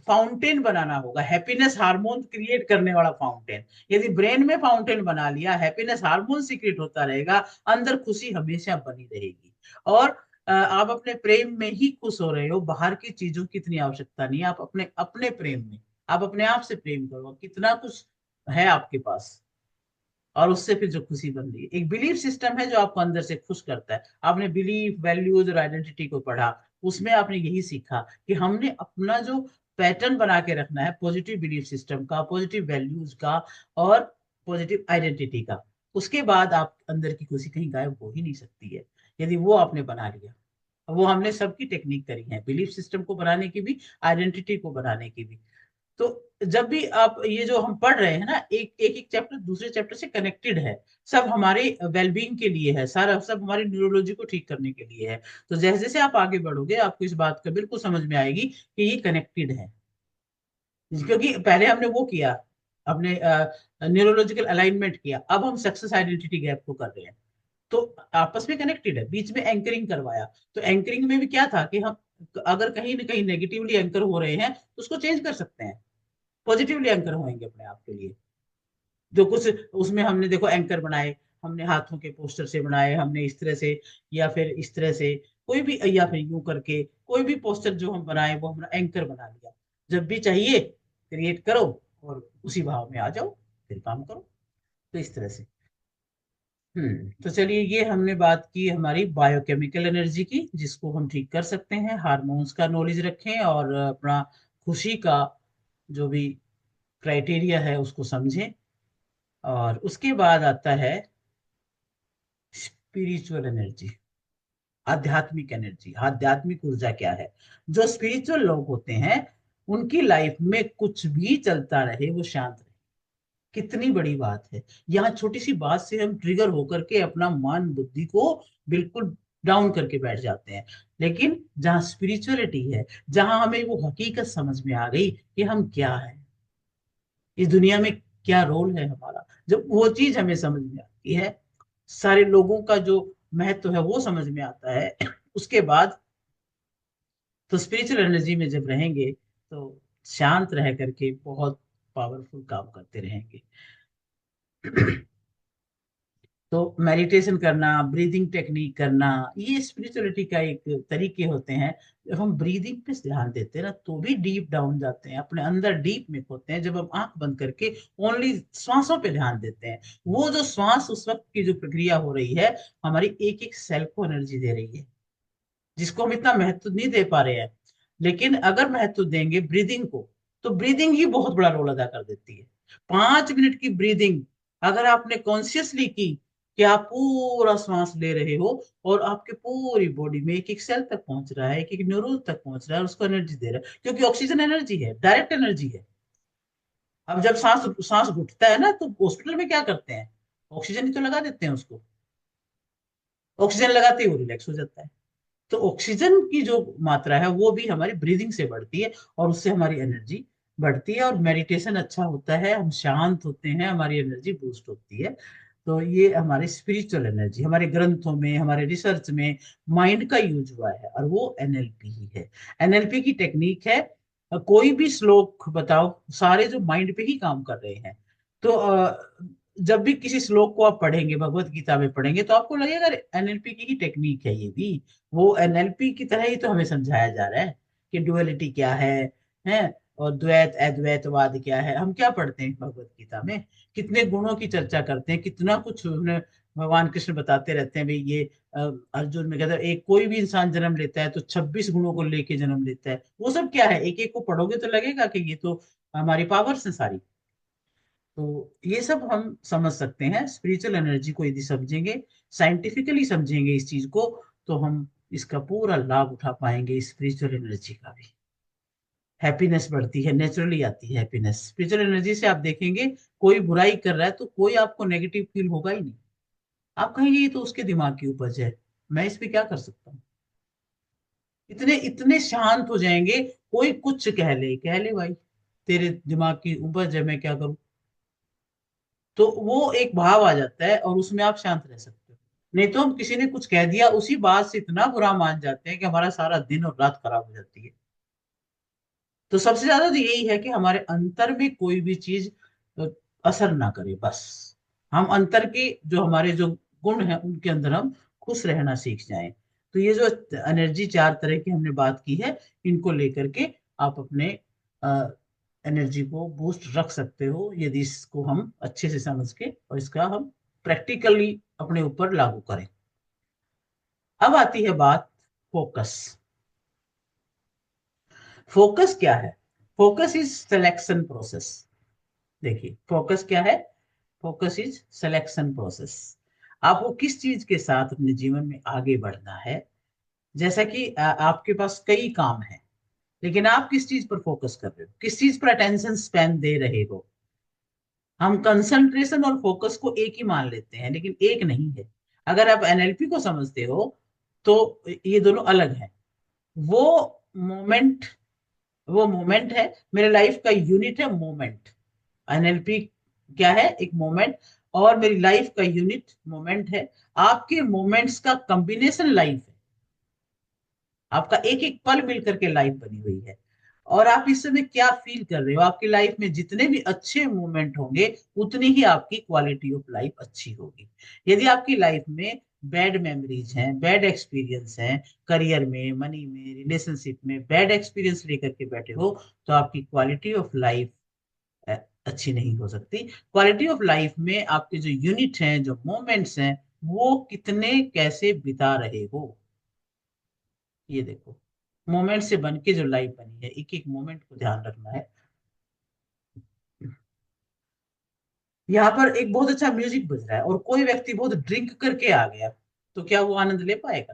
फाउंटेन बनाना होगा, हैप्पीनेस हार्मोन क्रिएट करने वाला फाउंटेन। यदि ब्रेन में फाउंटेन बना लिया, हैप्पीनेस हार्मोन सीक्रेट होता रहेगा, अंदर खुशी हमेशा बनी रहेगी। और आप अपने प्रेम में ही खुश हो रहे हो, बाहर की चीजों की इतनी आवश्यकता नहीं है। आप अपने अपने प्रेम में, आप अपने आप से प्रेम करो, कितना कुछ है आपके पास, और उससे फिर जो खुशी बन रही है। एक बिलीफ सिस्टम है जो आपको अंदर से खुश करता है। आपने बिलीफ, वैल्यूज और आइडेंटिटी को पढ़ा, उसमें आपने यही सीखा कि हमने अपना जो पैटर्न बना के रखना है पॉजिटिव बिलीफ सिस्टम का, पॉजिटिव वैल्यूज का, और पॉजिटिव आइडेंटिटी का। उसके बाद आप अंदर की खुशी कहीं गायब हो ही नहीं सकती है, यदि वो आपने बना लिया। वो हमने सबकी टेक्निक करी है, बिलीफ सिस्टम को बनाने की भी, आइडेंटिटी को बनाने की भी। तो जब भी आप ये जो हम पढ़ रहे हैं ना, एक एक एक चैप्टर दूसरे चैप्टर से कनेक्टेड है, सब हमारे वेलबींग के लिए है, सारा सब हमारी न्यूरोलॉजी को ठीक करने के लिए है। तो जैसे जैसे आप आगे बढ़ोगे आपको इस बात का बिल्कुल समझ में आएगी कि ये कनेक्टेड है। क्योंकि पहले हमने वो किया, अपने न्यूरोलॉजिकल अलाइनमेंट किया, अब हम सक्सेस आइडेंटिटी गैप को कर रहे हैं। तो आपस में कनेक्टेड है। बीच में एंकरिंग करवाया, तो एंकरिंग में भी क्या था कि हम अगर कहीं ना कहीं नेगेटिवली एंकर हो रहे हैं तो उसको चेंज कर सकते हैं, पॉजिटिवली एंकर होंगे अपने आप के लिए। जो कुछ उसमें हमने देखो एंकर बनाए, हमने हाथों के पोस्टर से बनाए, हमने इस तरह से, या फिर इस तरह से, कोई भी, या फिर यूं करके कोई भी पोस्टर जो हम बनाए वो हमने एंकर बना लिया। जब भी चाहिए क्रिएट करो और उसी भाव में आ जाओ, फिर काम करो। तो इस तरह से। तो चलिए, ये हमने बात की हमारी बायोकेमिकल एनर्जी की, जिसको हम ठीक कर सकते हैं। हार्मोन्स का नॉलेज रखें और अपना खुशी का जो भी क्राइटेरिया है उसको समझें। और उसके बाद आता है स्पिरिचुअल एनर्जी। आध्यात्मिक एनर्जी, आध्यात्मिक ऊर्जा क्या है। जो स्पिरिचुअल लोग होते हैं उनकी लाइफ में कुछ भी चलता रहे वो शांत रहे। कितनी बड़ी बात है। यहाँ छोटी सी बात से हम ट्रिगर होकर के अपना मन बुद्धि को बिल्कुल डाउन करके बैठ जाते हैं। लेकिन जहाँ स्पिरिचुअलिटी है, जहाँ हमें वो हकीकत समझ में आ गई कि हम क्या है, इस दुनिया में क्या रोल है हमारा, जब वो चीज हमें समझ में आती है, सारे लोगों का जो महत्व है वो समझ में आता है, उसके बाद तो स्पिरिचुअल एनर्जी में जब रहेंगे तो शांत रह करके बहुत पावरफुल काम करते रहेंगे। तो मेडिटेशन करना, ब्रीदिंग टेक्निक करना, ये स्पिरिचुअलिटी का एक तरीके होते हैं। जब हम ब्रीदिंग पे ध्यान देते हैं ना तो भी डीप डाउन जाते हैं, अपने अंदर डीप में होते हैं। जब हम आंख बंद करके ओनली श्वासों पे ध्यान देते हैं, वो जो श्वास उस वक्त की जो प्रक्रिया हो रही है, हमारी एक एक सेल को एनर्जी दे रही है, जिसको हम इतना महत्व नहीं दे पा रहे हैं। लेकिन अगर महत्व देंगे ब्रीदिंग को, तो ब्रीदिंग ही बहुत बड़ा रोल अदा कर देती है। 5 मिनट की ब्रीदिंग अगर आपने कॉन्शियसली की कि आप पूरा सांस ले रहे हो और आपके पूरी बॉडी में एक एक सेल तक पहुंच रहा है, एक एक न्यूरॉन तक पहुंच रहा है और उसको एनर्जी दे रहा है, क्योंकि ऑक्सीजन एनर्जी है, डायरेक्ट एनर्जी है। अब जब सांस सांस घुटता है ना तो हॉस्पिटल में क्या करते हैं, ऑक्सीजन ही तो लगा देते हैं उसको। ऑक्सीजन लगाते ही वो रिलैक्स हो जाता है। तो ऑक्सीजन की जो मात्रा है वो भी हमारी ब्रीदिंग से बढ़ती है और उससे हमारी एनर्जी बढ़ती है और मेडिटेशन अच्छा होता है, हम शांत होते हैं, हमारी एनर्जी बूस्ट होती है। तो ये हमारी स्पिरिचुअल एनर्जी हमारे ग्रंथों में, हमारे रिसर्च में माइंड का यूज हुआ है और वो एनएलपी ही है। एनएलपी की टेक्निक है। कोई भी श्लोक बताओ, सारे जो माइंड पे ही काम कर रहे हैं। तो जब भी किसी श्लोक को आप पढ़ेंगे, भगवत गीता में पढ़ेंगे, तो आपको लगेगा एनएलपी की ही टेक्निक है ये भी। वो एनएलपी की तरह ही तो हमें समझाया जा रहा है कि डुअलिटी क्या है और द्वैत अद्वैतवाद क्या है। हम क्या पढ़ते हैं भगवत गीता में, कितने गुणों की चर्चा करते हैं, कितना कुछ उन्हें भगवान कृष्ण बताते रहते हैं। भाई ये अ, अर्जुन में कहता है एक कोई भी इंसान जन्म लेता है तो 26 गुणों को लेके जन्म लेता है। वो सब क्या है, एक एक को पढ़ोगे तो लगेगा कि ये तो हमारी पावर्स है सारी। तो ये सब हम समझ सकते हैं स्पिरिचुअल एनर्जी को, यदि समझेंगे, साइंटिफिकली समझेंगे इस चीज को, तो हम इसका पूरा लाभ उठा पाएंगे, स्पिरिचुअल एनर्जी का भी। हैप्पीनेस बढ़ती है, नेचुरली आती है हैप्पीनेस स्पिरिचुअल एनर्जी से। आप देखेंगे कोई बुराई कर रहा है तो कोई आपको नेगेटिव फील होगा ही नहीं। आप कहेंगे ये तो उसके दिमाग की उपज है, मैं इस पे क्या कर सकता हूँ। इतने इतने शांत हो जाएंगे, कोई कुछ कह ले भाई, तेरे दिमाग की उपज है, मैं क्या करूं। तो वो एक भाव आ जाता है और उसमें आप शांत रह सकते हो। नहीं तो हम किसी ने कुछ कह दिया उसी बात से इतना बुरा मान जाते हैं कि हमारा सारा दिन और रात खराब हो जाती है। तो सबसे ज्यादा तो यही है कि हमारे अंतर में कोई भी चीज अ, असर ना करे, बस हम अंतर के जो हमारे जो गुण हैं उनके अंदर हम खुश रहना सीख जाएं। तो ये जो एनर्जी 4 तरह की हमने बात की है, इनको लेकर के आप अपने एनर्जी को बूस्ट रख सकते हो, यदि इसको हम अच्छे से समझ के और इसका हम प्रैक्टिकली अपने ऊपर लागू करें। अब आती है बात फोकस। फोकस क्या है? Focus is selection process. देखिए फोकस क्या है? Focus is selection process. आपको किस चीज के साथ अपने जीवन में आगे बढ़ना है। जैसा कि आपके पास कई काम है, लेकिन आप किस चीज पर फोकस कर रहे हो, किस चीज पर अटेंशन स्पेन दे रहे हो। हम कंसंट्रेशन और फोकस को एक ही मान लेते हैं, लेकिन एक नहीं है। अगर आप एनएलपी को समझते हो तो ये दोनों अलग हैं। वो मोमेंट वो मोमेंट है, मेरे लाइफ का यूनिट है मोमेंट। एनएलपी क्या है? एक मोमेंट। और मेरी लाइफ का यूनिट मोमेंट है। आपके मोमेंट्स का कॉम्बिनेशन लाइफ है। आपका एक एक पल मिलकर के लाइफ बनी हुई है। और आप इस समय क्या फील कर रहे हो, आपकी लाइफ में जितने भी अच्छे मोमेंट होंगे उतनी ही आपकी क्वालिटी ऑफ लाइफ अच्छी होगी। यदि आपकी लाइफ में बैड मेमोरीज हैं, बैड एक्सपीरियंस हैं, करियर में, मनी में, रिलेशनशिप में बैड एक्सपीरियंस लेकर के बैठे हो, तो आपकी क्वालिटी ऑफ लाइफ अच्छी नहीं हो सकती। क्वालिटी ऑफ लाइफ में आपके जो यूनिट हैं, जो मोमेंट्स हैं, वो कितने कैसे बिता रहे हो, ये देखो। मोमेंट से बन के जो लाइफ बनी है, एक एक मोमेंट को ध्यान रखना है। यहाँ पर एक बहुत अच्छा म्यूजिक बज रहा है और कोई व्यक्ति बहुत ड्रिंक करके आ गया, तो क्या वो आनंद ले पाएगा?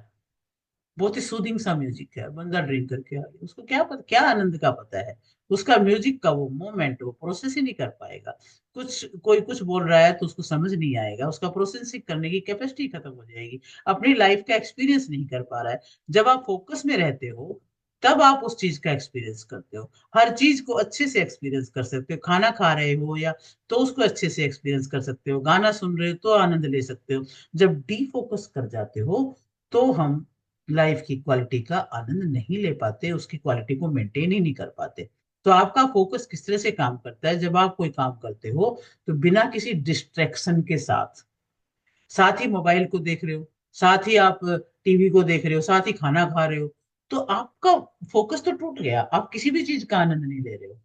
बहुत ही सूदिंग सा म्यूजिक है, बंदा ड्रिंक करके आ गया, उसको क्या पता, क्या आनंद का पता है। उसका म्यूजिक का वो मोमेंट वो प्रोसेस ही नहीं कर पाएगा। कोई कुछ बोल रहा है तो उसको समझ नहीं आएगा, उसका प्रोसेसिंग करने की कैपेसिटी खत्म हो जाएगी, अपनी लाइफ का एक्सपीरियंस नहीं कर पा रहा है। जब आप फोकस में रहते हो तब आप उस चीज का एक्सपीरियंस करते हो, हर चीज को अच्छे से एक्सपीरियंस कर सकते हो, खाना खा रहे हो या तो उसको अच्छे से एक्सपीरियंस कर सकते हो, गाना सुन रहे हो तो आनंद ले सकते हो। जब डी फोकस कर जाते हो तो हम लाइफ की क्वालिटी का आनंद नहीं ले पाते, उसकी क्वालिटी को मेंटेन ही नहीं कर पाते। तो आपका फोकस किस तरह से काम करता है, जब आप कोई काम करते हो तो बिना किसी डिस्ट्रैक्शन के साथ, साथ ही मोबाइल को देख रहे हो, साथ ही आप टीवी को देख रहे हो, साथ ही खाना खा रहे हो, तो आपका फोकस तो टूट गया, आप किसी भी चीज का आनंद नहीं ले रहे हो।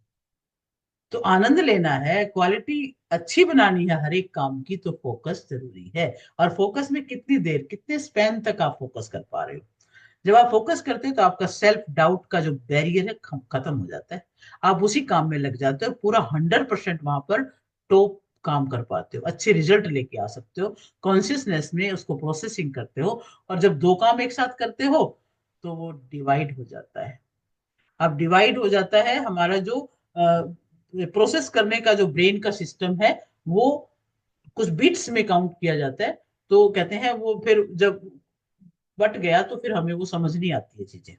तो आनंद लेना है, क्वालिटी अच्छी बनानी है हर एक काम की, तो फोकस जरूरी है। और फोकस में कितनी देर, कितने स्पैन तक आप फोकस कर पा रहे हो। जब आप फोकस करते हैं तो आपका सेल्फ डाउट का जो बैरियर है खत्म हो जाता है, आप उसी काम में लग जाते हो, पूरा 100% वहां पर टॉप काम कर पाते हो, अच्छे रिजल्ट लेके आ सकते हो, कॉन्शियसनेस में उसको प्रोसेसिंग करते हो। और जब दो काम एक साथ करते हो तो वो डिवाइड हो जाता है। अब डिवाइड हो जाता है हमारा जो प्रोसेस करने का जो ब्रेन का सिस्टम है, वो कुछ बिट्स में काउंट किया जाता है। तो कहते हैं वो फिर जब बट गया तो फिर हमें वो समझ नहीं आती है चीजें,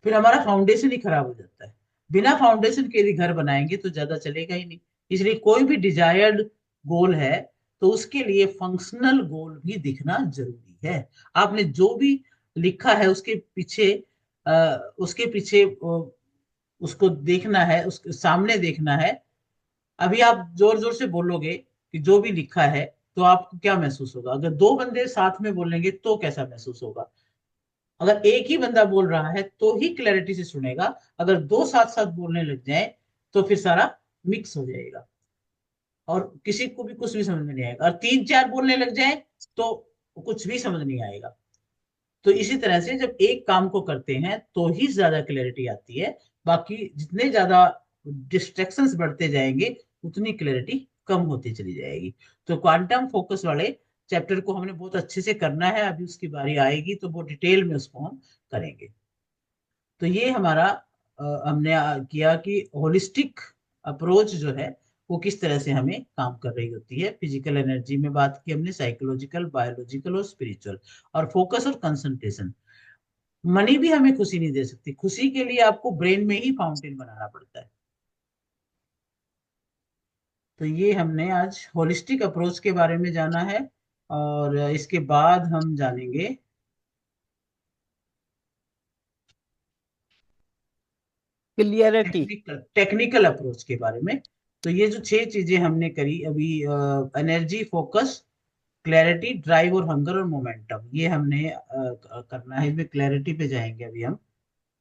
फिर हमारा फाउंडेशन ही खराब हो जाता है। बिना फाउंडेशन के यदि घर बनाएंगे तो ज्यादा चलेगा ही नहीं। इसलिए कोई भी डिजायर्ड गोल है तो उसके लिए फंक्शनल गोल भी दिखना जरूरी है। आपने जो भी लिखा है उसके पीछे उसको देखना है, उसके सामने देखना है। अभी आप जोर जोर से बोलोगे कि जो भी लिखा है, तो आपको क्या महसूस होगा? अगर दो बंदे साथ में बोलेंगे तो कैसा महसूस होगा? अगर एक ही बंदा बोल रहा है तो ही क्लैरिटी से सुनेगा, अगर दो साथ साथ बोलने लग जाए तो फिर सारा मिक्स हो जाएगा और किसी को भी कुछ भी समझ में नहीं आएगा, और तीन चार बोलने लग जाए तो कुछ भी समझ नहीं आएगा। तो इसी तरह से जब एक काम को करते हैं तो ही ज्यादा क्लैरिटी आती है, बाकी जितने ज्यादा डिस्ट्रैक्शंस बढ़ते जाएंगे उतनी क्लैरिटी कम होती चली जाएगी। तो क्वांटम फोकस वाले चैप्टर को हमने बहुत अच्छे से करना है, अभी उसकी बारी आएगी तो बहुत डिटेल में उसको हम करेंगे। तो ये हमारा हमने किया कि होलिस्टिक अप्रोच जो है वो किस तरह से हमें काम कर रही होती है। फिजिकल एनर्जी में बात की हमने, साइकोलॉजिकल, बायोलॉजिकल और स्पिरिचुअल, और फोकस और कंसंट्रेशन। मनी भी हमें खुशी नहीं दे सकती, खुशी के लिए आपको ब्रेन में ही फाउंटेन बनाना पड़ता है। तो ये हमने आज होलिस्टिक अप्रोच के बारे में जाना है, और इसके बाद हम जानेंगे
क्लियरिटी।
टेक्निकल अप्रोच के बारे में। तो ये जो छह चीजें हमने करी अभी, एनर्जी, फोकस, क्लैरिटी, ड्राइव और हंगर और मोमेंटम, ये हमने करना है। इसमें क्लैरिटी पे जाएंगे अभी हम।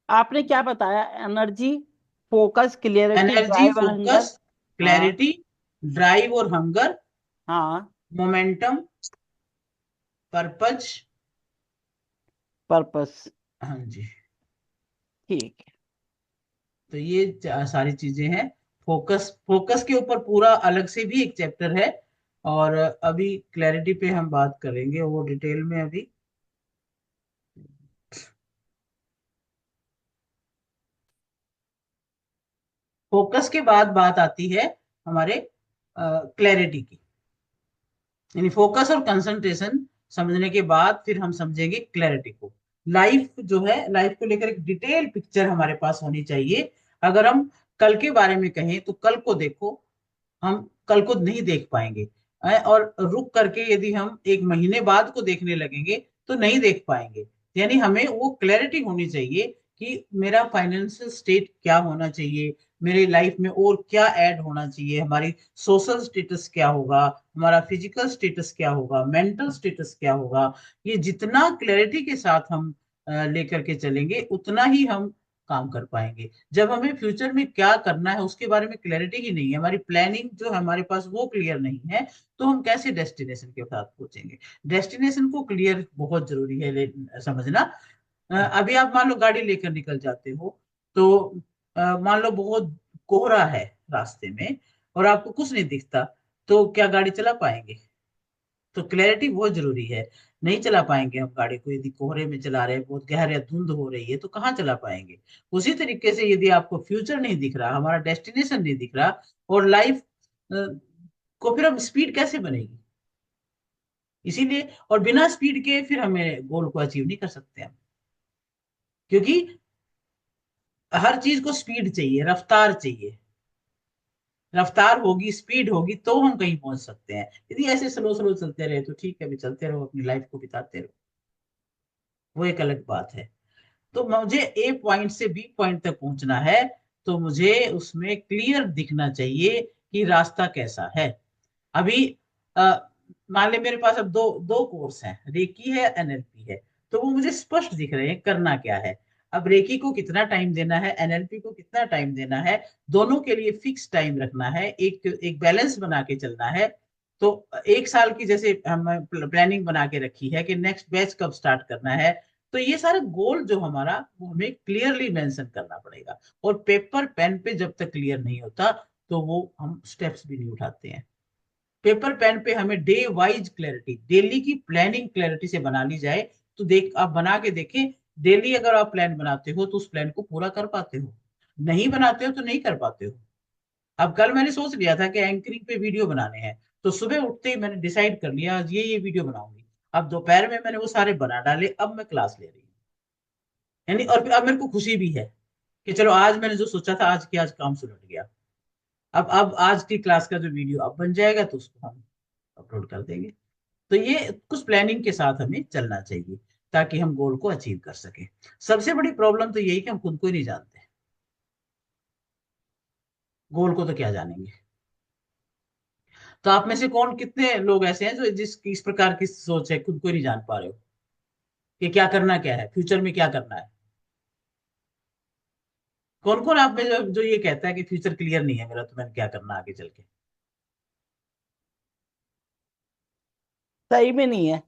आपने क्या बताया? Energy, focus, clarity,
energy,
drive, hunger.
Focus,
हाँ।
क्लैरिटी, ड्राइव और हंगर,
हाँ।
Momentum, purpose.
पर्पस।
हाँ जी।
ठीक है।
तो ये सारी चीजें हैं। फोकस, फोकस के ऊपर पूरा अलग से भी एक चैप्टर है, और अभी क्लैरिटी पे हम बात करेंगे वो डिटेल में अभी। फोकस के बाद बात आती है हमारे क्लैरिटी की, यानी फोकस और कंसंट्रेशन समझने के बाद फिर हम समझेंगे क्लैरिटी को। लाइफ जो है, लाइफ को लेकर एक डिटेल पिक्चर हमारे पास होनी चाहिए। अगर हम कल के बारे में कहें तो कल को देखो, हम कल को नहीं देख पाएंगे। और रुक करके यदि हम एक महीने बाद को देखने लगेंगे तो नहीं देख पाएंगे। यानी हमें वो क्लैरिटी होनी चाहिए कि मेरा फाइनेंशियल स्टेट क्या होना चाहिए, मेरी लाइफ में और क्या ऐड होना चाहिए, हमारी सोशल स्टेटस क्या होगा, हमारा फिजिकल स्टेटस क्या होगा, मेंटल स्टेटस क्या होगा। ये जितना क्लैरिटी के साथ हम लेकर के चलेंगे उतना ही हम काम कर पाएंगे। जब हमें फ्यूचर में क्या करना है उसके बारे में क्लैरिटी ही नहीं है, हमारी प्लानिंग जो है हमारे पास वो क्लियर नहीं है, तो हम कैसे डेस्टिनेशन के साथ पहुंचेंगे? डेस्टिनेशन को क्लियर बहुत जरूरी है समझना। अभी आप मान लो गाड़ी लेकर निकल जाते हो, तो मान लो बहुत कोहरा है रास्ते में और आपको कुछ नहीं दिखता, तो क्या गाड़ी चला पाएंगे? तो क्लैरिटी बहुत जरूरी है। नहीं चला पाएंगे हम गाड़ी को। यदि कोहरे में चला रहे हैं, बहुत गहरे धुंध हो रही है, तो कहाँ चला पाएंगे। उसी तरीके से यदि आपको फ्यूचर नहीं दिख रहा, हमारा डेस्टिनेशन नहीं दिख रहा, और लाइफ को फिर अब स्पीड कैसे बनेगी। इसीलिए, और बिना स्पीड के फिर हमें गोल को अचीव नहीं कर सकते हम, क्योंकि हर चीज को स्पीड चाहिए, रफ्तार चाहिए। रफ्तार होगी, स्पीड होगी, तो हम कहीं पहुंच सकते हैं। यदि ऐसे स्लो स्लो चलते रहे तो ठीक है, अभी चलते रहो, अपनी लाइफ को बिताते रहो, वो एक अलग बात है। तो मुझे ए पॉइंट से बी पॉइंट तक पहुंचना है, तो मुझे उसमें क्लियर दिखना चाहिए कि रास्ता कैसा है। अभी अ, मान ले मेरे पास अब दो दो कोर्स हैं, रेकी है, एनएलपी है। तो वो मुझे स्पष्ट दिख रहे हैं करना क्या है। अब रेकी को कितना टाइम देना है, एनएलपी को कितना टाइम देना है, दोनों के लिए फिक्स टाइम रखना है, एक एक बैलेंस बना के चलना है। तो एक साल की जैसे हम प्लानिंग बना के रखी है कि नेक्स्ट बैच कब स्टार्ट करना है। तो ये सारे गोल जो हमारा, वो हमें क्लियरली मेंशन करना पड़ेगा। और पेपर पेन पे जब तक क्लियर नहीं होता, तो वो हम स्टेप्स भी नहीं उठाते हैं। पेपर पेन पे हमें डे वाइज क्लैरिटी, डेली की प्लानिंग क्लैरिटी से बना ली जाए। तो देख, आप बना के देखें, डेली अगर आप प्लान बनाते हो तो उस प्लान को पूरा कर पाते हो, नहीं बनाते हो तो नहीं कर पाते हो। अब कल मैंने सोच लिया था कि एंकरिंग पे वीडियो बनाने हैं, तो सुबह उठते ही मैंने डिसाइड कर लिया आज ये वीडियो बनाऊंगी। अब दोपहर में मैंने वो सारे बना डाले, अब मैं क्लास ले रही हूँ। यानी, और फिर अब मेरे को खुशी भी है कि चलो आज मैंने जो सोचा था, आज की आज काम सुलझ गया। अब आज की क्लास का जो वीडियो अब बन जाएगा, तो उसको हम अपलोड कर देंगे। तो ये कुछ प्लानिंग के साथ हमें चलना चाहिए, ताकि हम गोल को अचीव कर सकें। सबसे बड़ी प्रॉब्लम तो यही कि हम खुद को ही नहीं जानते, गोल को तो क्या जानेंगे। तो आप में से कौन, कितने लोग ऐसे हैं जो जिस इस प्रकार की सोच है, खुद को ही नहीं जान पा रहे हो कि क्या करना क्या है, फ्यूचर में क्या करना है। कौन कौन आप में जो ये कहता है कि फ्यूचर क्लियर नहीं है मेरा, तो मैंने क्या करना आगे चल के।
सही में नहीं है,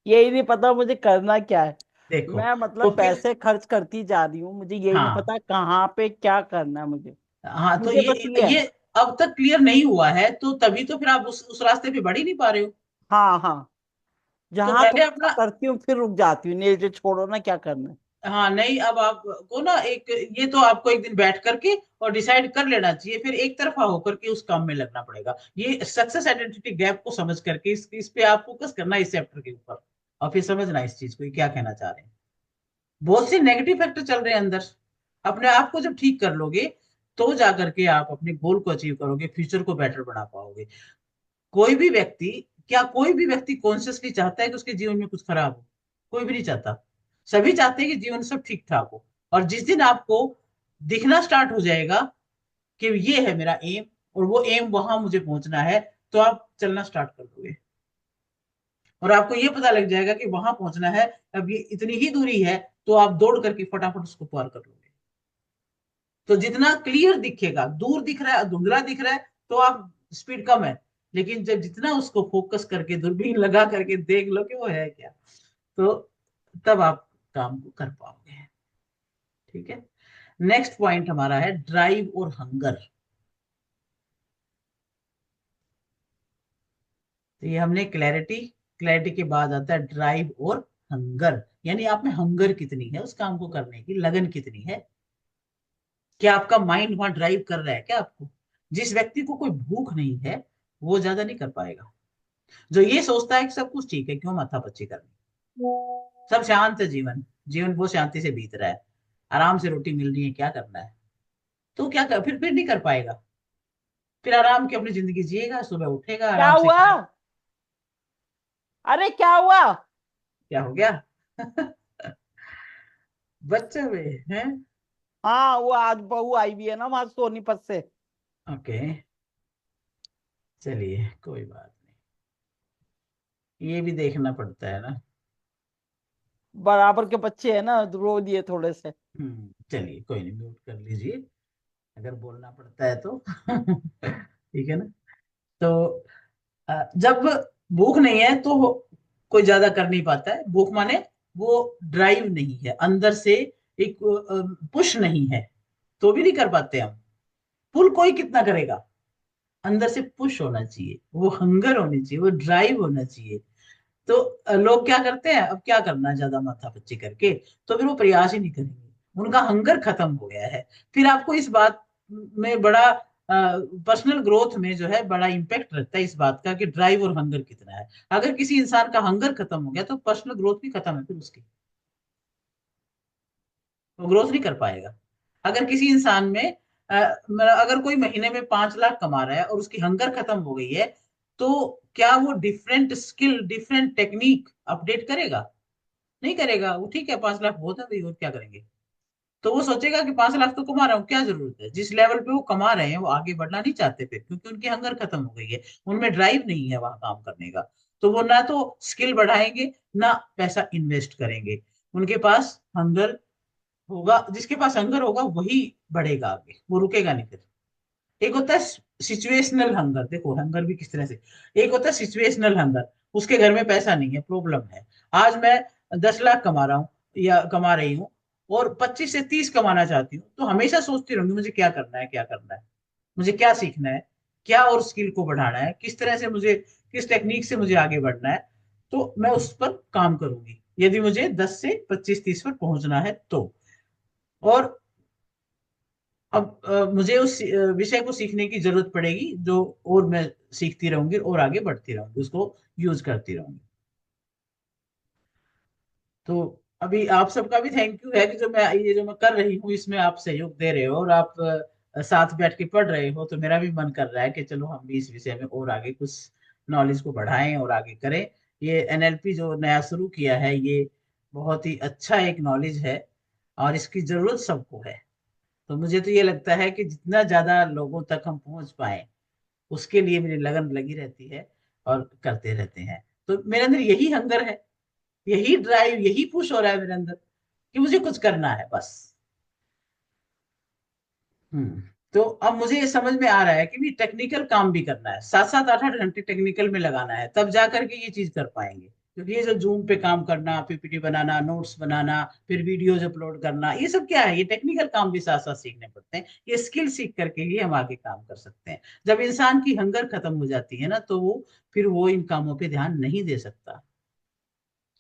यही नहीं पता मुझे करना क्या है।
देखो,
मैं
तो
मतलब
फिर,
पैसे खर्च करती जा रही हूँ, मुझे यही नहीं
हाँ
पता कहाँ पे क्या करना है मुझे।
हाँ, तो
मुझे बस
ये
ये है।
ये अब तक क्लियर नहीं हुआ है, तो तभी तो फिर आप उस रास्ते पे बढ़ ही नहीं पा रहे हो।
हाँ हाँ,
तो
जहां
पहले
थोड़ा सा
अपना,
करती हूँ फिर रुक जाती हूँ, नहीं जो छोड़ो ना, क्या करना है।
हाँ नहीं, अब आपको ना एक, ये तो आपको एक दिन बैठ करके और डिसाइड कर लेना चाहिए, फिर एक तरफा होकर के उस काम में लगना पड़ेगा। ये सक्सेस आइडेंटिटी गैप को समझ करके इस पे आप फोकस करना, इस चैप्टर के ऊपर। और फिर समझना इस चीज को, ये क्या कहना चाह रहे हैं। बहुत से नेगेटिव फैक्टर चल रहे हैं अंदर। अपने आप को जब ठीक कर लोगे, तो जा करके आप अपने गोल को अचीव करोगे, फ्यूचर को बेटर बना पाओगे। कोई भी व्यक्ति, क्या कोई भी व्यक्ति कॉन्शियसली चाहता है कि उसके जीवन में कुछ खराब हो? कोई भी नहीं चाहता। सभी चाहते हैं कि जीवन सब ठीक ठाक हो। और जिस दिन आपको दिखना स्टार्ट हो जाएगा कि ये है मेरा एम, और वो एम वहां मुझे पहुंचना है, तो आप चलना स्टार्ट कर दोगे। और आपको ये पता लग जाएगा कि वहां पहुंचना है, अब ये इतनी ही दूरी है, तो आप दौड़ करके फटाफट उसको पार कर लोगे। तो जितना क्लियर दिखेगा, दूर दिख रहा है, धुंधला दिख रहा है, तो आप स्पीड कम है। लेकिन जब जितना उसको फोकस करके दूरबीन लगा करके देख लो कि वो है क्या, तो तब आप काम को कर पाओगे। ठीक है। नेक्स्ट पॉइंट हमारा है ड्राइव और हंगर। तो ये हमने क्लैरिटी, क्लैरिटी के बाद आता है ड्राइव और हंगर। यानी आप में हंगर कितनी है, उस काम को करने की लगन कितनी है। क्या आपका माइंड वहां ड्राइव कर रहा है क्या आपको। जिस व्यक्ति को कोई भूख नहीं है, वो ज्यादा नहीं कर पाएगा। जो ये सोचता है कि सब कुछ ठीक है, क्यों माथापच्ची करनी, सब शांत है, जीवन जीवन बहुत शांति से बीत रहा है, आराम से रोटी मिल रही है, क्या करना है। तो क्या कर, फिर नहीं कर पाएगा। फिर आराम की अपनी जिंदगी जिएगा, सुबह उठेगा,
क्या
आराम से
हुआ?
खाएगा।
अरे क्या हुआ?
क्या हो गया? बच्चे वे हैं।
हाँ, वो आज बहू आई भी है ना वहां सोनीपत से।
ओके, चलिए कोई बात नहीं, ये भी देखना पड़ता है ना।
बराबर के बच्चे है ना, रो दिए थोड़े से।
चलिए कोई नहीं, म्यूट कर लीजिए, अगर बोलना पड़ता है तो। ठीक है ना। तो जब भूख नहीं है, तो कोई ज्यादा कर नहीं पाता है। भूख माने वो ड्राइव नहीं है अंदर से, एक पुश नहीं है, तो भी नहीं कर पाते हम। पुल कोई कितना करेगा, अंदर से पुश होना चाहिए, वो हंगर होनी चाहिए, वो ड्राइव होना चाहिए। तो लोग क्या करते हैं, अब क्या करना है ज्यादा माथापच्ची करके, तो फिर वो प्रयास ही नहीं करेंगे, उनका हंगर खत्म हो गया है। फिर आपको इस बात में बड़ा पर्सनल ग्रोथ में जो है बड़ा इम्पेक्ट रहता है इस बात का कि ड्राइव और हंगर कितना है। अगर किसी इंसान का हंगर खत्म हो गया तो पर्सनल ग्रोथ भी खत्म है फिर उसकी, वो ग्रोथ नहीं कर पाएगा। अगर किसी इंसान में अगर कोई महीने में 5 लाख कमा रहा है और उसकी हंगर खत्म हो गई है, तो क्या वो different skill different technique update करेगा? नहीं करेगा। वो ठीक है 5 लाख बहुत है भाई, और क्या करेंगे। तो वो सोचेगा कि 5 लाख तो कमा रहा हूँ, क्या जरूरत है। जिस लेवल पे वो कमा रहे हैं वो आगे बढ़ना नहीं चाहते फिर, क्योंकि उनकी हंगर खत्म हो गई है, उनमें ड्राइव नहीं है वहां काम करने का। तो वो ना तो स्किल बढ़ाएंगे ना पैसा इन्वेस्ट करेंगे। उनके पास हंगर होगा, जिसके पास हंगर होगा वही बढ़ेगा आगे, वो रुकेगा नहीं फिर। एक होता है सिचुएशनल हंगर, देखो हंगर भी किस तरह से। एक होता है सिचुएशनल हंगर, उसके घर में पैसा नहीं है, प्रॉब्लम है। आज मैं 10 लाख कमा रहा हूँ या कमा रही हूँ, और 25 से 30 कमाना चाहती हूँ, तो हमेशा सोचती रहूंगी मुझे क्या करना है, क्या करना है, मुझे क्या सीखना है, क्या और स्किल को बढ़ाना है, किस तरह से मुझे, किस टेक्निक से मुझे आगे बढ़ना है। तो मैं उस पर काम करूंगी यदि मुझे 10 से 25 30 पर पहुंचना है तो। और अब मुझे उस विषय को सीखने की जरूरत पड़ेगी जो, और मैं सीखती रहूंगी और आगे बढ़ती रहूंगी, उसको यूज करती रहूंगी। तो अभी आप सबका भी थैंक यू है कि जो मैं ये जो मैं कर रही हूँ इसमें आप सहयोग दे रहे हो, और आप साथ बैठ के पढ़ रहे हो, तो मेरा भी मन कर रहा है कि चलो हम भी इस विषय में और आगे कुछ नॉलेज को बढ़ाएं और आगे करें। ये एनएलपी जो नया शुरू किया है ये बहुत ही अच्छा एक नॉलेज है, और इसकी जरूरत सबको है। तो मुझे तो ये लगता है कि जितना ज्यादा लोगों तक हम पहुंच पाए उसके लिए मेरी लगन लगी रहती है, और करते रहते हैं। तो मेरे अंदर यही हंगर है, यही ड्राइव, यही पुश हो रहा है मेरे अंदर कि मुझे कुछ करना है बस। हम्म। तो अब मुझे ये समझ में आ रहा है कि भी टेक्निकल काम भी करना है, 7 7 8 8 घंटे टेक्निकल में लगाना है, तब जा करके ये चीज कर पाएंगे। क्योंकि ये जो जूम पे काम करना, पीपीटी बनाना, नोट्स बनाना, फिर वीडियोज अपलोड करना, ये सब क्या है, ये टेक्निकल काम भी साथ साथ सीखने पड़ते हैं। ये स्किल सीख करके ही हम आगे काम कर सकते हैं। जब इंसान की हंगर खत्म हो जाती है ना, तो वो फिर वो इन कामों पे ध्यान नहीं दे सकता।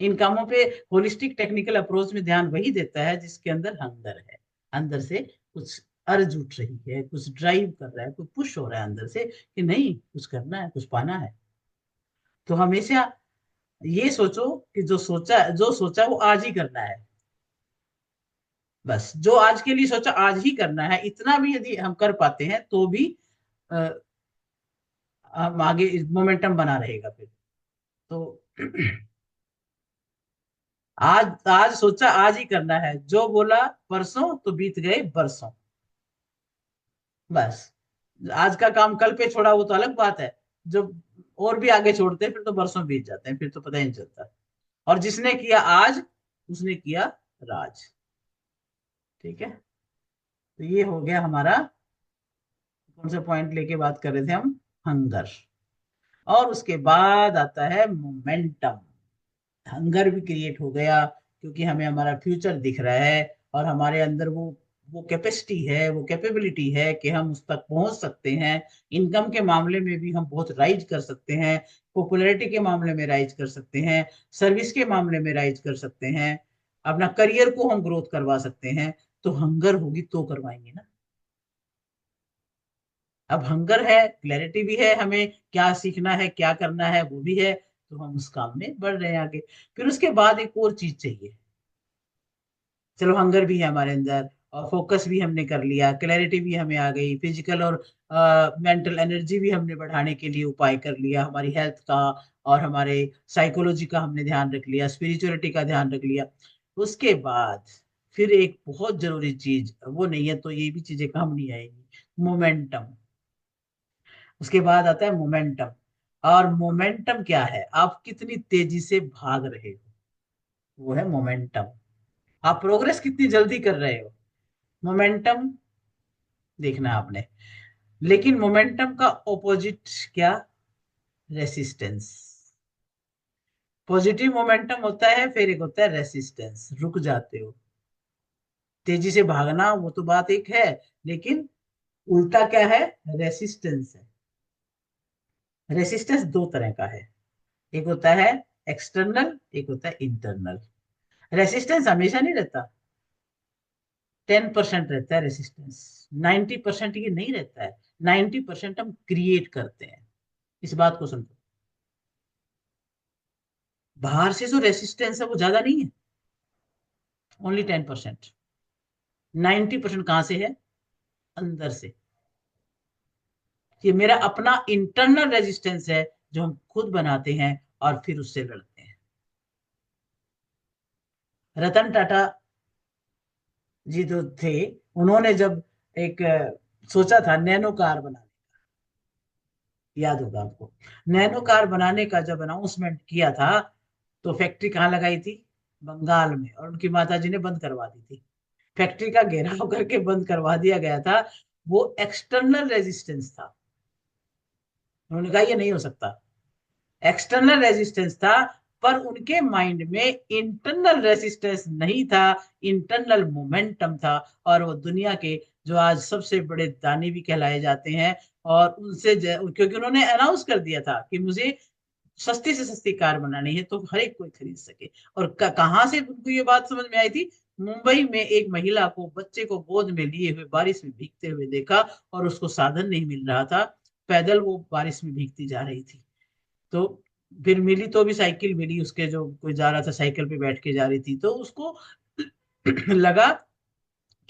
इन कामों पे होलिस्टिक टेक्निकल अप्रोच में ध्यान वही देता है जिसके अंदर हंगर है, अंदर से कुछ अर्ज उठ रही है, कुछ ड्राइव कर रहा है, कुछ पुश हो रहा है अंदर से कि नहीं कुछ करना है, कुछ पाना है। तो हमेशा ये सोचो कि जो सोचा वो आज ही करना है। बस जो आज के लिए सोचा आज ही करना है, इतना भी यदि हम कर पाते हैं तो भी अ, हम आगे मोमेंटम बना रहेगा फिर। तो आज आज सोचा आज ही करना है, जो बोला परसों तो बीत गए बरसों। बस आज का काम कल पे छोड़ा वो तो अलग बात है। जब और भी आगे छोड़ते हैं फिर तो बरसों बीत जाते हैं, फिर तो पता ही नहीं चलता। और जिसने किया आज उसने किया राज। ठीक है। तो ये हो गया हमारा, कौन सा पॉइंट लेके बात कर रहे थे हम, हंगर। और उसके बाद आता है मोमेंटम। हंगर भी क्रिएट हो गया क्योंकि हमें हमारा फ्यूचर दिख रहा है, और हमारे अंदर वो कैपेसिटी है, वो कैपेबिलिटी है कि हम उस तक पहुंच सकते हैं। इनकम के मामले में भी हम बहुत राइज कर सकते हैं, पॉपुलैरिटी के मामले में राइज कर सकते हैं, सर्विस के मामले में राइज कर सकते हैं, अपना करियर को हम ग्रोथ करवा सकते हैं। तो हंगर होगी तो करवाएंगे ना। अब हंगर है, क्लैरिटी भी है, हमें क्या सीखना है क्या करना है वो भी है, तो हम उस काम में बढ़ रहे हैं आगे। फिर उसके बाद एक और चीज चाहिए। चलो हंगर भी है हमारे अंदर, और फोकस भी हमने कर लिया, क्लैरिटी भी हमें आ गई, फिजिकल और मेंटल एनर्जी भी हमने बढ़ाने के लिए उपाय कर लिया, हमारी हेल्थ का और हमारे साइकोलॉजी का हमने ध्यान रख लिया, स्पिरिचुअलिटी का ध्यान रख लिया। उसके बाद फिर एक बहुत जरूरी चीज, वो नहीं है तो ये भी चीजें काम नहीं आएगी, मोमेंटम। उसके बाद आता है मोमेंटम। और मोमेंटम क्या है, आप कितनी तेजी से भाग रहे हो, वो है मोमेंटम। आप प्रोग्रेस कितनी जल्दी कर रहे हो, मोमेंटम देखना है आपने। लेकिन मोमेंटम का ऑपोजिट क्या, रेसिस्टेंस। पॉजिटिव मोमेंटम होता है, फिर एक होता है रेसिस्टेंस, रुक जाते हो। तेजी से भागना वो तो बात एक है, लेकिन उल्टा क्या है, रेसिस्टेंस है। रेसिस्टेंस दो तरह का है। एक होता है एक्सटर्नल, एक होता है इंटरनल। रेसिस्टेंस हमेशा नहीं रहता, 10% रहता है रेसिस्टेंस, 90% ये नहीं रहता है। 90% हम क्रिएट करते हैं। इस बात को समझो, बाहर से जो रेसिस्टेंस है वो ज्यादा नहीं है, ओनली 10%। 90% कहां से है? अंदर से। ये मेरा अपना इंटरनल रेजिस्टेंस है, जो हम खुद बनाते हैं और फिर उससे लड़ते हैं। रतन टाटा जी जो थे, उन्होंने जब एक सोचा था नैनो कार बनाने, याद होगा आपको, नैनो कार बनाने का जब अनाउंसमेंट किया था, तो फैक्ट्री कहाँ लगाई थी? बंगाल में, और उनकी माता जी ने बंद करवा दी थी। फैक्ट्री का घेराव करके बंद करवा दिया गया था। वो एक्सटर्नल रेजिस्टेंस था। उन्होंने कहा ये नहीं हो सकता, एक्सटर्नल रेजिस्टेंस था। पर उनके माइंड में इंटरनल रेजिस्टेंस नहीं था, इंटरनल मोमेंटम था। और वो दुनिया के जो आज सबसे बड़े दानी भी कहलाए जाते हैं, और उनसे क्योंकि उन्होंने अनाउंस कर दिया था कि मुझे सस्ती से सस्ती कार बनानी है, तो हर एक कोई खरीद सके। और कहाँ से उनको ये बात समझ में आई थी? मुंबई में एक महिला को, बच्चे को गोद में लिए हुए बारिश में भीगते हुए देखा, और उसको साधन नहीं मिल रहा था, पैदल वो बारिश में भीगती जा रही थी। तो फिर मिली तो भी साइकिल मिली उसके, जो कोई जा रहा था साइकिल पे बैठ के जा रही थी, तो उसको लगा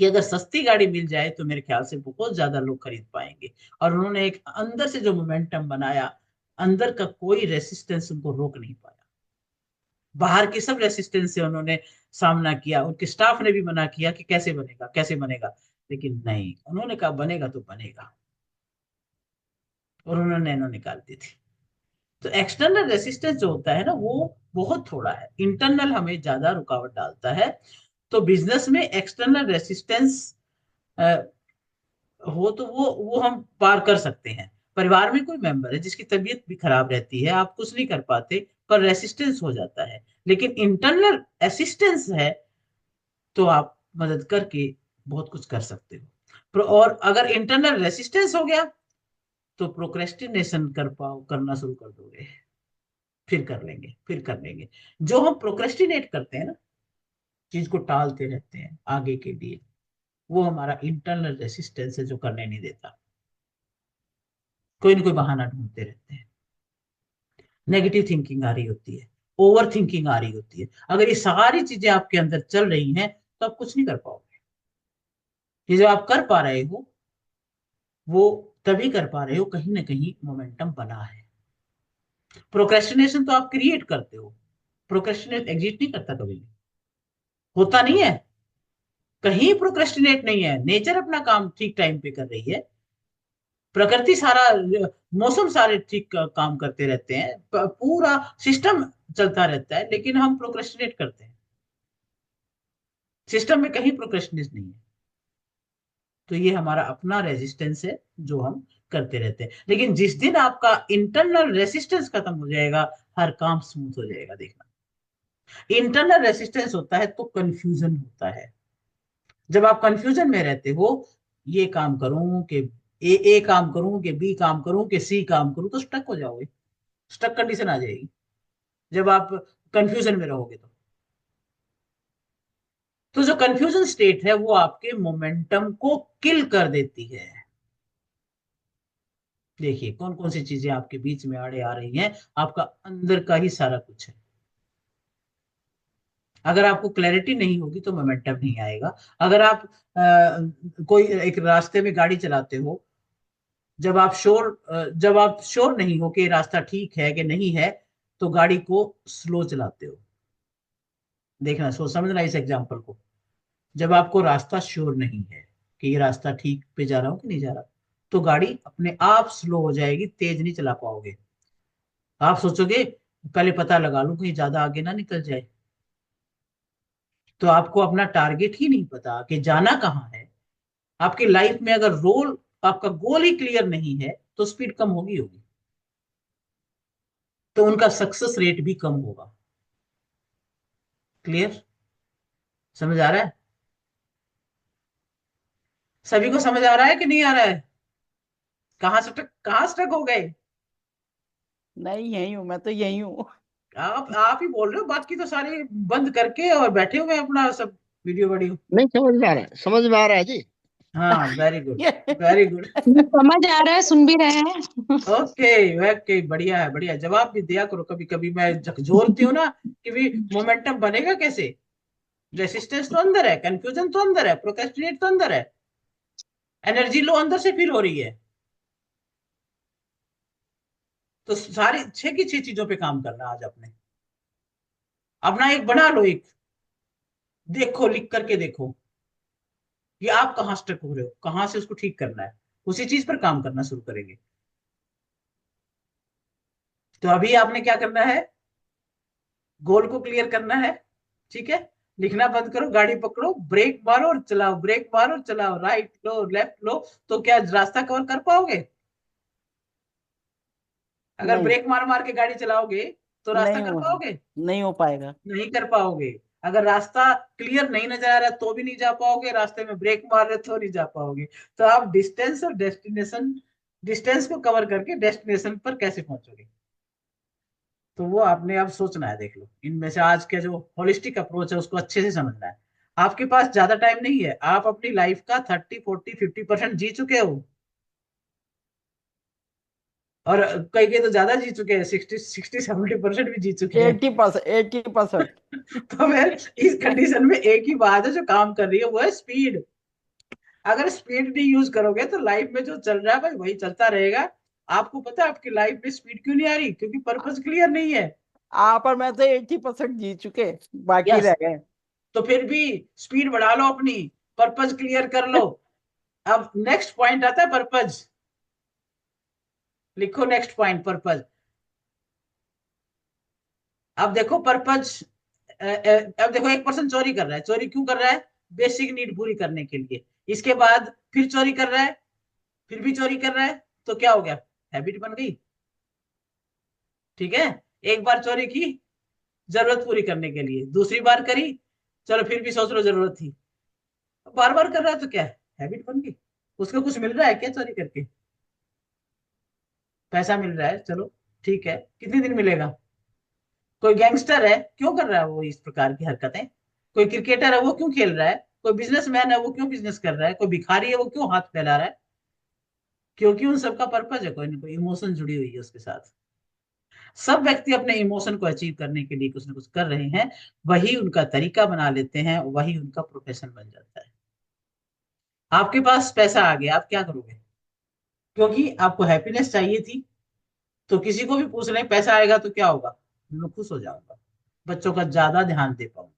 कि अगर सस्ती गाड़ी मिल जाए तो मेरे ख्याल से बहुत ज्यादा लोग खरीद पाएंगे। और उन्होंने एक अंदर से जो मोमेंटम बनाया, अंदर का कोई रेसिस्टेंस उनको रोक नहीं पाया। बाहर की सब रेसिस्टेंस से उन्होंने सामना किया, उनके स्टाफ ने भी मना किया कि कैसे बनेगा, कैसे बनेगा, लेकिन नहीं, उन्होंने कहा बनेगा तो बनेगा, और उन्होंने नैनो निकाल दी थी। तो एक्सटर्नल रेसिस्टेंस जो होता है ना, वो बहुत थोड़ा है, इंटरनल हमें ज्यादा रुकावट डालता है। तो बिजनेस में एक्सटर्नल रेसिस्टेंस हो तो वो हम पार कर सकते हैं। परिवार में कोई मेंबर है जिसकी तबीयत भी खराब रहती है, आप कुछ नहीं कर पाते, पर रेसिस्टेंस हो जाता है। लेकिन इंटरनल असिस्टेंस है, तो आप मदद करके बहुत कुछ कर सकते हो। और अगर इंटरनल रेसिस्टेंस हो गया, तो प्रोक्रेस्टिनेशन करना शुरू कर दोगे। फिर कर लेंगे, फिर कर लेंगे। जो हम प्रोक्रेस्टिनेट करते हैं ना, चीज को टालते रहते हैं आगे के लिए, वो हमारा इंटरनल रेसिस्टेंस है जो करने नहीं देता। कोई ना कोई बहाना ढूंढते रहते हैं, नेगेटिव थिंकिंग आ रही होती है, ओवर थिंकिंग आ रही होती है। अगर ये सारी चीजें आपके अंदर चल रही हैं, तो आप कुछ नहीं कर पाओगे। ये जो आप कर पा रहे हो, वो तभी कर पा रहे हो कहीं ना कहीं मोमेंटम बना है। प्रोक्रेस्टिनेशन तो आप क्रिएट करते हो, प्रोक्रेस्टिनेट एग्जिस्ट नहीं करता कभी भी, होता नहीं है। कहीं प्रोक्रेस्टिनेट नहीं है, नेचर अपना काम ठीक टाइम पे कर रही है, प्रकृति सारा, मौसम सारे ठीक काम करते रहते हैं, पूरा सिस्टम चलता रहता है, लेकिन हम प्रोक्रेस्टिनेट करते हैं। सिस्टम में कहीं प्रोक्रेस्टिनेट नहीं है। तो ये हमारा अपना रेजिस्टेंस है, जो हम करते रहते हैं। लेकिन जिस दिन आपका इंटरनल रेसिस्टेंस खत्म हो जाएगा, हर काम स्मूथ हो जाएगा, देखना। इंटरनल रेसिस्टेंस होता है तो कंफ्यूजन होता है। जब आप कंफ्यूजन में रहते हो, ये काम करूं कि ए काम करूं कि बी काम करूं कि सी काम करूं, तो स्टक हो जाओगे, स्टक कंडीशन आ जाएगी जब आप कंफ्यूजन में रहोगे। तो जो कंफ्यूजन स्टेट है, वो आपके मोमेंटम को किल कर देती है। देखिए कौन कौन सी चीजें आपके बीच में आड़े आ रही हैं, आपका अंदर का ही सारा कुछ है। अगर आपको क्लैरिटी नहीं होगी तो मोमेंटम नहीं आएगा। अगर आप कोई एक रास्ते में गाड़ी चलाते हो, जब आप श्योर नहीं हो कि रास्ता ठीक है कि नहीं है, तो गाड़ी को स्लो चलाते हो। देखना, सोच समझना इस एग्जांपल को। जब आपको रास्ता श्योर नहीं है कि ये रास्ता ठीक पे जा रहा हूँ कि नहीं जा रहा, तो गाड़ी अपने आप स्लो हो जाएगी, तेज नहीं चला पाओगे। आप सोचोगे पहले पता लगा लूं कहीं ज्यादा आगे ना निकल जाए। तो आपको अपना टारगेट ही नहीं पता कि जाना कहाँ है। आपकी लाइफ में अगर रोल, आपका गोल ही क्लियर नहीं है, तो स्पीड कम होगी होगी, तो उनका सक्सेस रेट भी कम होगा। क्लियर? समझ आ रहा है? सभी को समझ आ रहा है कि नहीं आ रहा है? कहाँ स्टक हो गए?
नहीं, यही हूँ, मैं तो यही हूँ।
आप ही बोल रहे हो, बाकी तो सारे बंद करके और बैठे हुए हैं अपना सब वीडियो वीडियो।
नहीं, समझ में आ रहा है, समझ में आ रहा है जी।
हाँ, वेरी गुड,
ये
वेरी गुड।
समझ आ रहा है, सुन भी रहे हैं।
ओके, ओके, बढ़िया है, बढ़िया। जवाब भी दिया करो कभी कभी, मैं झकझोरती हूँ ना कि भी मोमेंटम बनेगा कैसे। रेसिस्टेंस तो अंदर है, कंफ्यूजन तो अंदर है, प्रोक्रेस्टिनेट तो अंदर है, एनर्जी लो अंदर से फील हो रही है। तो सारी 6 की 6 चीजों पे काम करना आज आपने। अपना एक बना लो, एक देखो, लिख करके देखो कि आप कहाँ स्टक हो रहे हो, कहाँ से उसको ठीक करना है, उसी चीज पर काम करना शुरू करेंगे। तो अभी आपने क्या करना है, गोल को क्लियर करना है, ठीक है। लिखना बंद करो, गाड़ी पकड़ो, ब्रेक मारो और चलाओ, ब्रेक मारो और चलाओ, राइट लो लेफ्ट लो। तो क्या रास्ता कवर कर पाओगे? अगर
नहीं,
ब्रेक मार मार के गाड़ी चलाओगे तो रास्ता
नहीं
कर
हो
पाओगे?
नहीं हो पाएगा।
नहीं कर पाओगे। अगर रास्ता क्लियर नहीं नजर आ रहा तो भी नहीं जा पाओगे, रास्ते में ब्रेक मार रहे तो नहीं जा पाओगे। तो आप डिस्टेंस और डेस्टिनेशन, डिस्टेंस को कवर करके डेस्टिनेशन पर कैसे पहुंचोगे? तो वो आपने अब सोचना है, देख लो इनमें से आज के जो होलिस्टिक अप्रोच है उसको अच्छे से समझना है। आपके पास ज्यादा टाइम नहीं है, आप अपनी लाइफ का 30 40 50% जी चुके हो, और कई कई तो ज्यादा जी चुके हैं, 60 60 70% भी जी चुके हैं।
80%, 80%।
तो फिर इस कंडीशन में एक ही बात है जो काम कर रही है, वो है स्पीड। अगर स्पीड नहीं यूज करोगे तो लाइफ में जो चल रहा है भाई वही चलता रहेगा। आपको पता है आपकी लाइफ में स्पीड क्यों नहीं आ रही? क्योंकि पर्पस क्लियर नहीं है।
आप और मैं तो 80% जी चुके, बाकी
यस।
रह गए।
तो फिर भी स्पीड बढ़ा लो अपनी, पर्पस क्लियर कर लो। अब नेक्स्ट पॉइंट आता है पर्पस। लिखो नेक्स्ट पॉइंट, पर्पस। अब देखो पर्पस। अब देखो, एक पर्सन चोरी कर रहा है, चोरी क्यों कर रहा है? बेसिक नीड पूरी करने के लिए। इसके बाद फिर चोरी कर रहा है, फिर भी चोरी कर रहा है, तो क्या हो गया? हैबिट बन गई। ठीक है। एक बार चोरी की जरूरत पूरी करने के लिए, दूसरी बार करी, चलो फिर भी सोच लो जरूरत थी, बार बार कर रहा है तो क्या है? हैबिट बन गई। उसको कुछ मिल रहा है क्या चोरी करके? पैसा मिल रहा है, चलो ठीक है, कितने दिन मिलेगा? कोई गैंगस्टर है, क्यों कर रहा है वो इस प्रकार की हरकतें? कोई क्रिकेटर है, वो क्यों खेल रहा है? कोई बिजनेसमैन है, वो क्यों बिजनेस कर रहा है? कोई भिखारी है, वो क्यों हाथ फैला रहा है? क्योंकि उन सबका पर्पज है, कोई ना कोई इमोशन जुड़ी हुई है उसके साथ। सब व्यक्ति अपने इमोशन को अचीव करने के लिए कुछ ना कुछ कर रहे हैं, वही उनका तरीका बना लेते हैं, वही उनका प्रोफेशन बन जाता है। आपके पास पैसा आ गया, आप क्या करोगे? क्योंकि आपको हैप्पीनेस चाहिए थी, तो किसी को भी पूछ लें पैसा आएगा तो क्या होगा? मैं खुश हो जाऊंगा, बच्चों का ज्यादा ध्यान दे पाऊंगा।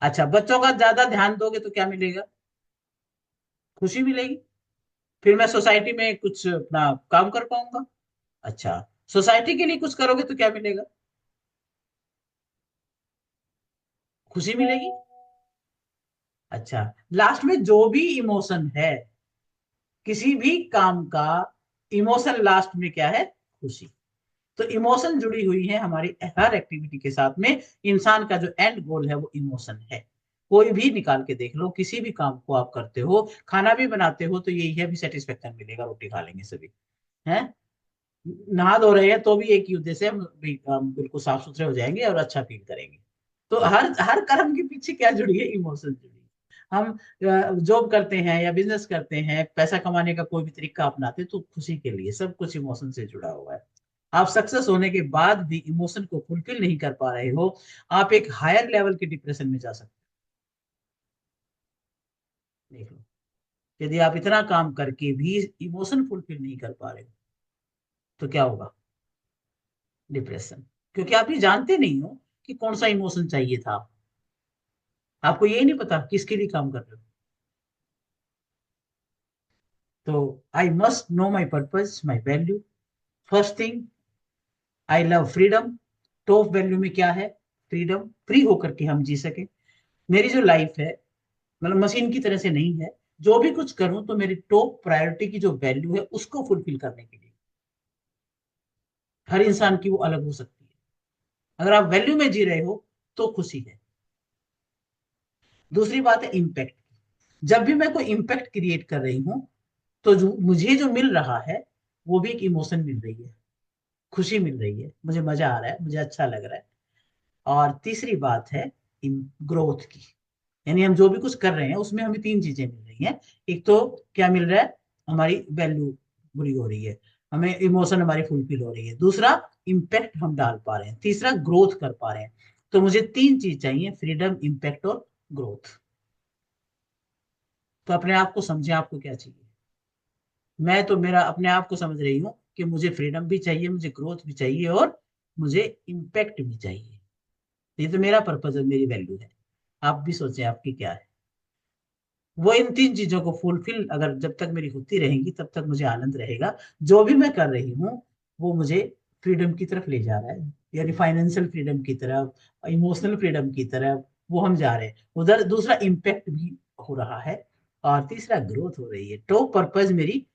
अच्छा, बच्चों का ज्यादा ध्यान दोगे तो क्या मिलेगा? खुशी मिलेगी। फिर मैं सोसाइटी में कुछ अपना काम कर पाऊंगा। अच्छा, सोसाइटी के लिए कुछ करोगे तो क्या मिलेगा? खुशी मिलेगी। अच्छा, लास्ट में जो भी इमोशन है, किसी भी काम का इमोशन लास्ट में क्या है? खुशी। तो इमोशन जुड़ी हुई है हमारी हर एक्टिविटी के साथ में। इंसान का जो एंड गोल है वो इमोशन है। कोई भी निकाल के देख लो, किसी भी काम को आप करते हो, खाना भी बनाते हो तो यही है, भी सेटिस्फेक्शन मिलेगा, रोटी खा लेंगे सभी, है। नहा धो रहे हैं तो भी एक ही उद्देश्य है, हम बिल्कुल साफ सुथरे हो जाएंगे और अच्छा फील करेंगे। तो हर हर कर्म के पीछे क्या जुड़ी है? इमोशन जुड़ी है। हम जॉब करते हैं या बिजनेस करते हैं, पैसा कमाने का कोई भी तरीका अपनाते हैं तो खुशी के लिए, सब कुछ इमोशन से जुड़ा हुआ है। आप सक्सेस होने के बाद भी इमोशन को फुलफिल नहीं कर पा रहे हो, आप एक हायर लेवल के डिप्रेशन में जा सकते हो। देख लो, यदि आप इतना काम करके भी इमोशन फुलफिल नहीं कर पा रहे हो तो क्या होगा? डिप्रेशन। क्योंकि आप ये जानते नहीं हो कि कौन सा इमोशन चाहिए था। आपको यही नहीं पता किसके लिए काम कर रहे हो। तो I must know my purpose, my value. First thing, I love freedom. Top value में क्या है? फ्रीडम, फ्री होकर के हम जी सके। मेरी जो लाइफ है, मतलब मशीन की तरह से नहीं है। जो भी कुछ करूं तो मेरी टॉप प्रायोरिटी की जो वैल्यू है उसको फुलफिल करने के लिए। हर इंसान की वो अलग हो सकती है। अगर आप वैल्यू में जी रहे हो तो खुशी है। दूसरी बात है इम्पैक्ट। जब भी मैं कोई इम्पैक्ट क्रिएट कर रही हूं तो जो मुझे जो मिल रहा है वो भी एक इमोशन मिल रही है। खुशी मिल रही है, मुझे मजा आ रहा है, मुझे अच्छा लग रहा है। और तीसरी बात है ग्रोथ की, यानी हम जो भी कुछ कर रहे हैं उसमें हमें तीन चीजें मिल रही हैं। एक तो क्या मिल रहा है, हमारी वैल्यू बुरी हो रही है, हमें इमोशन हमारी फुलफिल हो रही है। दूसरा, इम्पैक्ट हम डाल पा रहे हैं। तीसरा, ग्रोथ कर पा रहे हैं। तो मुझे तीन चीज चाहिए, फ्रीडम, इम्पैक्ट और ग्रोथ। तो अपने आप को समझे, आपको क्या चाहिए। मैं तो मेरा अपने आप को समझ रही हूँ कि मुझे फ्रीडम भी चाहिए, मुझे ग्रोथ भी चाहिए और मुझे इम्पैक्ट भी चाहिए। ये तो मेरा पर्पज है, मेरी वैल्यू है। आप भी सोचें आपकी क्या है। वो इन तीन चीजों को फुलफिल अगर जब तक मेरी होती रहेंगी तब तक मुझे आनंद रहेगा। जो भी मैं कर रही हूँ वो मुझे फ्रीडम की तरफ ले जा रहा है, यानी फाइनेंशियल फ्रीडम की तरफ, इमोशनल फ्रीडम की तरफ वो हम जा रहे हैं। उधर दूसरा इम्पैक्ट भी हो रहा है और तीसरा ग्रोथ हो रही है। टॉप पर्पज मेरी,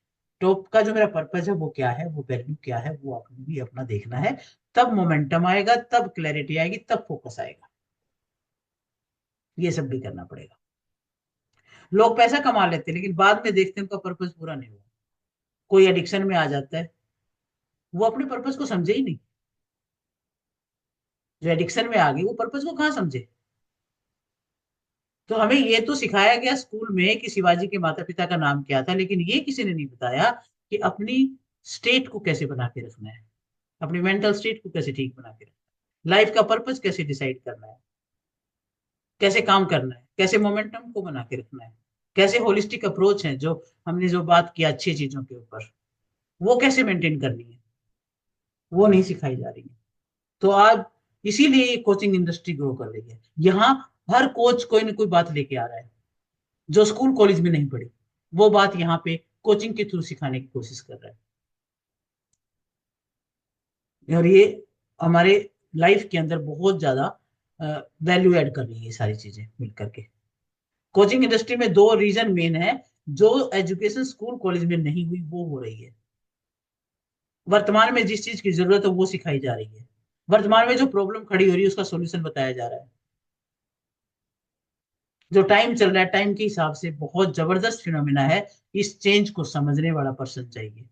टॉप का जो मेरा पर्पज है वो क्या है, वो वैल्यू क्या है, वो आपको भी अपना देखना है। तब मोमेंटम आएगा, तब क्लैरिटी आएगी, तब फोकस आएगा। ये सब भी करना पड़ेगा। लोग पैसा कमा लेते हैं लेकिन बाद में देखते हैं उनका पर्पस पूरा नहीं हुआ। कोई एडिक्शन में आ जाता है, वो अपने पर्पस को समझे ही नहीं। जो एडिक्शन में आ गई वो पर्पस को कहाँ समझे। तो हमें ये तो सिखाया गया स्कूल में कि शिवाजी के माता पिता का नाम क्या था, लेकिन ये किसी ने नहीं बताया कि अपनी स्टेट को कैसे बना के रखना है, अपनी मेंटल स्टेट को कैसे ठीक बना के रखना है, लाइफ का पर्पस कैसे डिसाइड करना है, कैसे काम करना है, कैसे मोमेंटम को बना के रखना है, कैसे होलिस्टिक अप्रोच है जो हमने जो बात किया अच्छी चीजों के ऊपर, वो कैसे मेंटेन करनी है, वो नहीं सिखाई जा रही है। तो आज इसीलिए ये कोचिंग इंडस्ट्री ग्रो कर रही है। यहाँ हर कोच कोई ना कोई बात लेके आ रहा है जो स्कूल कॉलेज में नहीं पढ़ी, वो बात यहाँ पे कोचिंग के थ्रू सिखाने की कोशिश कर रहा है। और ये हमारे लाइफ के अंदर बहुत ज्यादा वैल्यू ऐड कर रही है ये सारी चीजें मिलकर के। कोचिंग इंडस्ट्री में दो रीजन मेन है, जो एजुकेशन स्कूल कॉलेज में नहीं हुई वो हो रही है। वर्तमान में जिस चीज की जरूरत है वो सिखाई जा रही है, वर्तमान में जो प्रॉब्लम खड़ी हो रही है उसका सोल्यूशन बताया जा रहा है। जो टाइम चल रहा है, टाइम के हिसाब से बहुत जबरदस्त फिनोमिना है। इस चेंज को समझने वाला पर्सन चाहिए।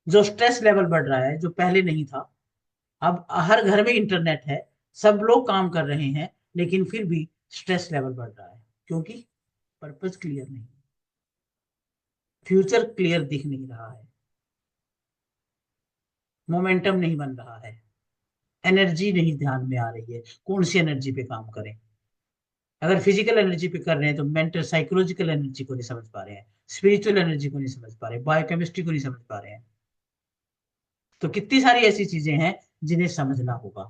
जो स्ट्रेस लेवल बढ़ रहा है जो पहले नहीं था, अब हर घर में इंटरनेट है, सब लोग काम कर रहे हैं, लेकिन फिर भी स्ट्रेस लेवल बढ़ रहा है क्योंकि पर्पस क्लियर नहीं, फ्यूचर क्लियर दिख नहीं रहा है, मोमेंटम नहीं बन रहा है, एनर्जी नहीं ध्यान में आ रही है। कौन सी एनर्जी पे काम करें। अगर फिजिकल एनर्जी पे कर रहे हैं तो मेंटल साइकोलॉजिकल एनर्जी को नहीं समझ पा रहे हैं, स्पिरिचुअल एनर्जी को नहीं समझ पा रहे, बायोकेमिस्ट्री को नहीं समझ पा रहे हैं। तो कितनी सारी ऐसी चीजें हैं जिन्हें समझना होगा।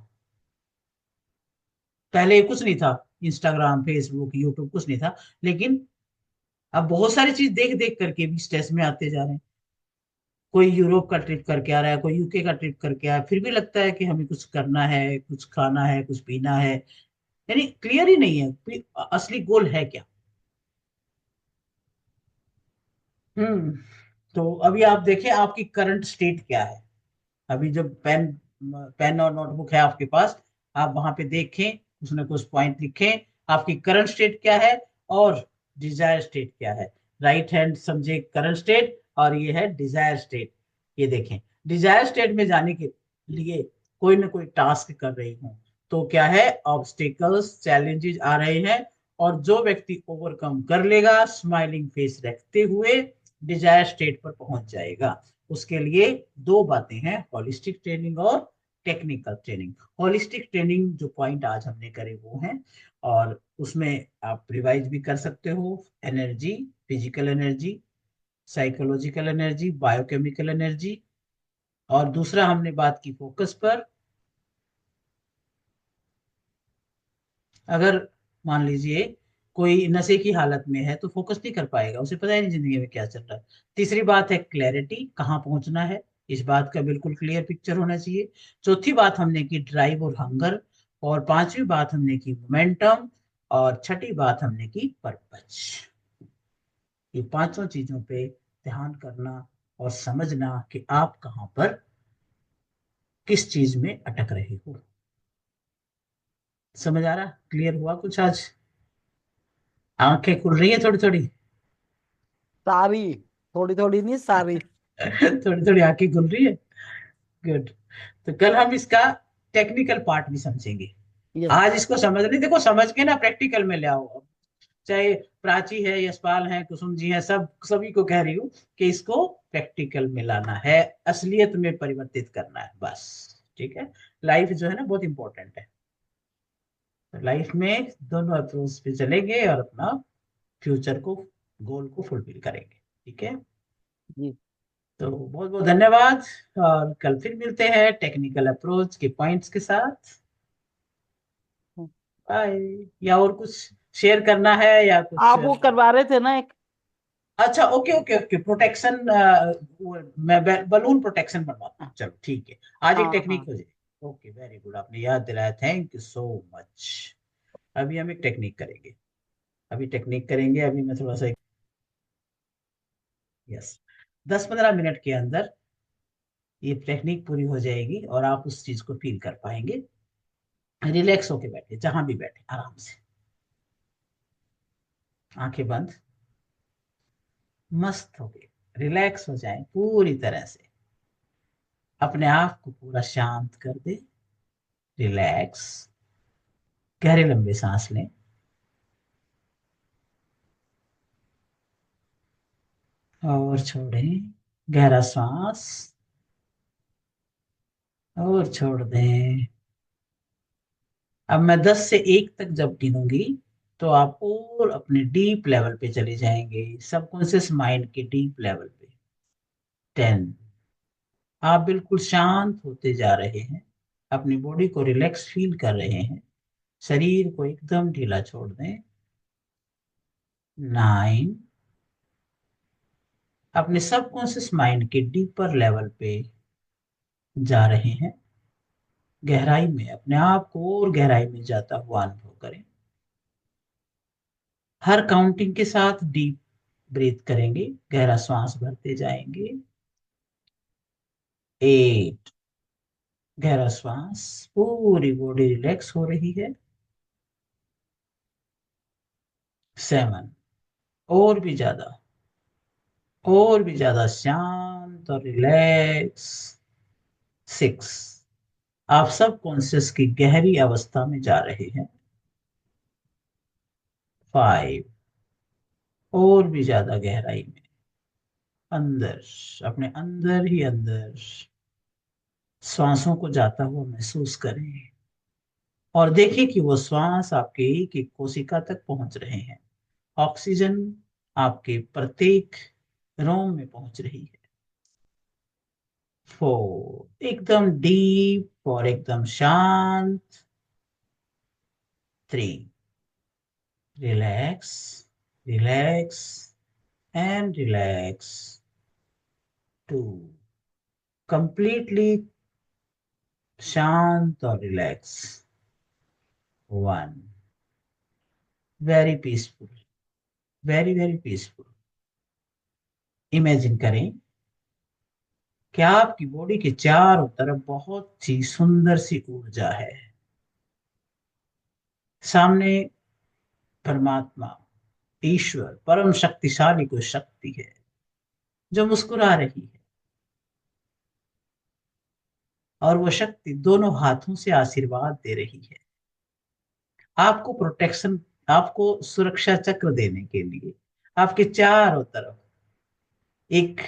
पहले कुछ नहीं था, इंस्टाग्राम, फेसबुक, यूट्यूब कुछ नहीं था, लेकिन अब बहुत सारी चीज देख देख करके भी स्ट्रेस में आते जा रहे हैं। कोई यूरोप का ट्रिप करके आ रहा है, कोई यूके का ट्रिप करके आया, फिर भी लगता है कि हमें कुछ करना है, कुछ खाना है, कुछ पीना है, यानी क्लियर ही नहीं है कि असली गोल है क्या। हम्म। तो अभी आप देखें आपकी करंट स्टेट क्या है। अभी जब पेन पेन और नोटबुक है आपके पास, आप वहां पे देखें, उसने कुछ पॉइंट लिखें, आपकी करंट स्टेट क्या है और डिजायर स्टेट क्या है। राइट हैंड समझे करंट स्टेट और ये है डिजायर स्टेट। ये देखें, डिजायर स्टेट में जाने के लिए कोई ना कोई टास्क कर रही हूँ, तो क्या है, ऑब्स्टिकल्स चैलेंजेस आ रहे हैं, और जो व्यक्ति ओवरकम कर लेगा स्माइलिंग फेस रखते हुए डिजायर स्टेट पर पहुंच जाएगा। उसके लिए दो बातें हैं, हॉलिस्टिक ट्रेनिंग और टेक्निकल ट्रेनिंग। हॉलिस्टिक ट्रेनिंग जो पॉइंट आज हमने करे वो हैं, और उसमें आप रिवाइज भी कर सकते हो। Energy, physical energy, psychological energy, biochemical energy, और दूसरा हमने बात की फोकस पर। अगर मान लीजिए कोई नशे की हालत में है तो फोकस नहीं कर पाएगा, उसे पता ही नहीं जिंदगी में क्या चल रहा है। तीसरी बात है क्लैरिटी, कहाँ पहुंचना है, इस बात का बिल्कुल क्लियर पिक्चर होना चाहिए। चौथी बात हमने की ड्राइव और हंगर, और पांचवी बात हमने की मोमेंटम, और छठी बात हमने की पर्पज। ये पांचों चीजों पे ध्यान करना और समझना कि आप कहाँ पर किस चीज में अटक रहे हो। समझ आ रहा, क्लियर हुआ कुछ आज। आंखें खुल रही है थोड़ी थोड़ी।
सारी, थोड़ी थोड़ी नहीं, सारी।
थोड़ी थोड़ी आंखें खुल रही है। गुड। तो कल हम इसका टेक्निकल पार्ट भी समझेंगे।
यस।
आज इसको समझ नहीं, देखो समझ के ना प्रैक्टिकल में ले आओ अब। चाहे प्राची है, यशपाल है, कुसुम जी है, सब सभी को कह रही हूँ कि इसको प्रैक्टिकल में लाना है, असलियत में परिवर्तित करना है बस। ठीक है। लाइफ जो है ना बहुत इंपॉर्टेंट है। तो लाइफ में दोनों अप्रोच पे चलेंगे और अपना फ्यूचर को, गोल को फुलफिल करेंगे। ठीक है।
जी।
तो बहुत बहुत धन्यवाद। और कल फिर मिलते हैं टेक्निकल अप्रोच के पॉइंट्स के साथ। बाय। या और कुछ शेयर करना है या कुछ?
आप वो करवा रहे थे ना एक?
अच्छा, ओके ओके ओके, प्रोटेक्शन। मैं बलून प्रोटेक्शन बनवाता हूँ, चलो ठीक है। आज एक
हाँ
टेक्निक
हाँ।
हो जाए। ओके, वेरी गुड, आपने याद दिलाया, थैंक यू सो मच। अभी हम एक टेक्निक करेंगे। अभी मैं थोड़ा सा, यस, 10-15 मिनट के अंदर ये टेक्निक पूरी हो जाएगी और आप उस चीज को फील कर पाएंगे। रिलैक्स होके बैठे, जहां भी बैठे आराम से, आंखें बंद, मस्त हो गए, रिलैक्स हो जाएं पूरी तरह से। अपने आप को पूरा शांत कर दे, रिलैक्स। गहरे लंबे सांस लें और छोड़ें। गहरा सांस और छोड़ दें। अब मैं 10 से 1 तक जब गिनूंगी तो आप और अपने डीप लेवल पे चले जाएंगे, सबकॉन्शियस माइंड के डीप लेवल पे। 10। आप बिल्कुल शांत होते जा रहे हैं, अपनी बॉडी को रिलैक्स फील कर रहे हैं, शरीर को एकदम ढीला छोड़ दें। 9। अपने सबकॉन्शियस माइंड के डीपर लेवल पे जा रहे हैं, गहराई में अपने आप को और गहराई में जाता हुआ अनुभव करें। हर काउंटिंग के साथ डीप ब्रीथ करेंगे, गहरा श्वास भरते जाएंगे। 8। गहरा श्वास, पूरी बॉडी रिलैक्स हो रही है। 7। और भी ज्यादा, और भी ज्यादा शांत और रिलैक्स। 6। आप सब कॉन्शियस की गहरी अवस्था में जा रहे हैं। 5। और भी ज्यादा गहराई में, अंदर, अपने अंदर ही अंदर श्वासों को जाता हुआ महसूस करें और देखिए कि वो श्वास आपके एक एक कोशिका तक पहुंच रहे हैं। ऑक्सीजन आपके प्रत्येक रोम में पहुंच रही है। 4। एकदम डीप और एकदम शांत। 3। Relax, relax and relax. 2। Completely शांत और relax. 1। Very peaceful, very very peaceful. Imagine करें कि आपकी बॉडी के चारों तरफ बहुत सी सुंदर सी ऊर्जा है। सामने परमात्मा, ईश्वर, परम शक्तिशाली कोई शक्ति है जो मुस्कुरा रही है, और वो शक्ति दोनों हाथों से आशीर्वाद दे रही है आपको प्रोटेक्शन, आपको सुरक्षा चक्र देने के लिए। आपके चारों तरफ एक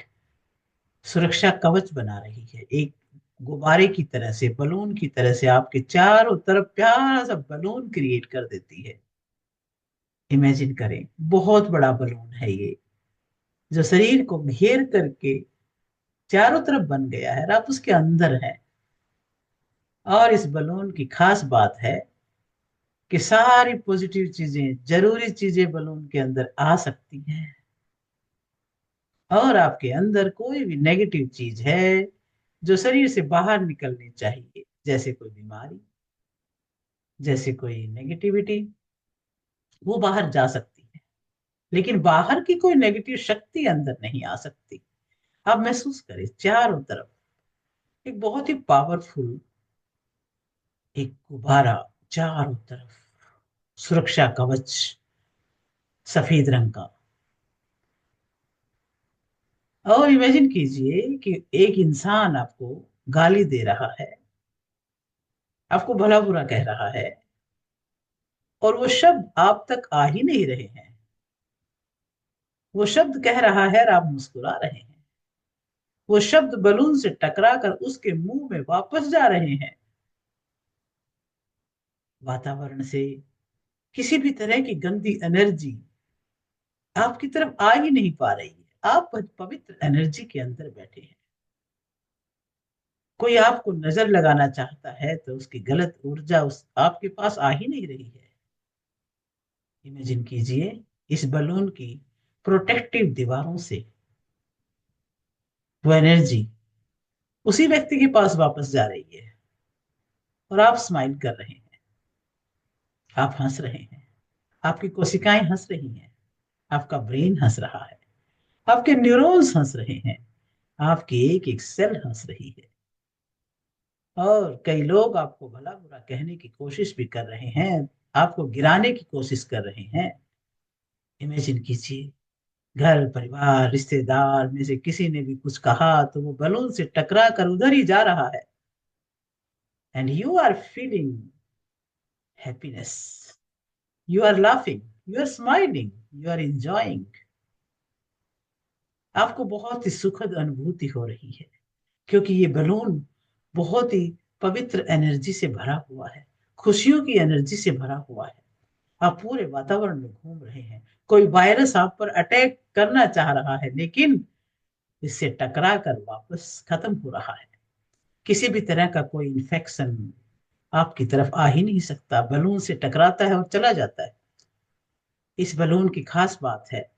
सुरक्षा कवच बना रही है, एक गुब्बारे की तरह से, बलून की तरह से आपके चारों तरफ प्यारा सा बलून क्रिएट कर देती है। इमेजिन करें, बहुत बड़ा बलून है ये, जो शरीर को घेर करके चारों तरफ बन गया है और आप उसके अंदर हैं। और इस बलून की खास बात है कि सारी पॉजिटिव चीजें, जरूरी चीजें बलून के अंदर आ सकती हैं, और आपके अंदर कोई भी नेगेटिव चीज है जो शरीर से बाहर निकलनी चाहिए, जैसे कोई बीमारी, जैसे कोई नेगेटिविटी, वो बाहर जा सकती है। लेकिन बाहर की कोई नेगेटिव शक्ति अंदर नहीं आ सकती। आप महसूस करें चारों तरफ एक बहुत ही पावरफुल एक गुब्बारा, चारों तरफ सुरक्षा कवच, सफेद रंग का। और इमेजिन कीजिए कि एक इंसान आपको गाली दे रहा है, आपको भला बुरा कह रहा है, और वो शब्द आप तक आ ही नहीं रहे हैं, वो शब्द कह रहा है और आप मुस्कुरा रहे हैं, वो शब्द बलून से टकरा कर उसके मुंह में वापस जा रहे हैं, वातावरण से किसी भी तरह की गंदी एनर्जी आपकी तरफ आ ही नहीं पा रही है, आप पवित्र एनर्जी के अंदर बैठे हैं। कोई आपको नजर लगाना चाहता है तो उसकी गलत ऊर्जा उस आपके पास आ ही नहीं रही है। इमेजिन कीजिए, इस बलून की प्रोटेक्टिव दीवारों से वो एनर्जी उसी व्यक्ति के पास वापस जा रही है, और आप स्माइल कर रहे हैं, आप हंस रहे हैं, आपकी कोशिकाएं हंस रही हैं, आपका ब्रेन हंस रहा है, आपके न्यूरॉन्स हंस रहे हैं, आपकी एक एक सेल हंस रही है। और कई लोग आपको भला बुरा कहने की कोशिश भी कर रहे हैं, आपको गिराने की कोशिश कर रहे हैं। इमेजिन कीजिए, घर परिवार रिश्तेदार में से किसी ने भी कुछ कहा तो वो बलून से टकरा कर उधर ही जा रहा है, and you are feeling happiness, you are laughing, you are smiling, you are enjoying. आपको बहुत ही सुखद अनुभूति हो रही है, क्योंकि ये बलून बहुत ही पवित्र एनर्जी से भरा हुआ है, खुशियों की एनर्जी से भरा हुआ है। आप पूरे वातावरण में घूम रहे हैं, कोई वायरस आप पर अटैक करना चाह रहा है, लेकिन इससे टकरा कर वापस खत्म हो रहा है। किसी भी तरह का कोई इन्फेक्शन आपकी तरफ आ ही नहीं सकता, बलून से टकराता है और चला जाता है। इस बलून की खास बात है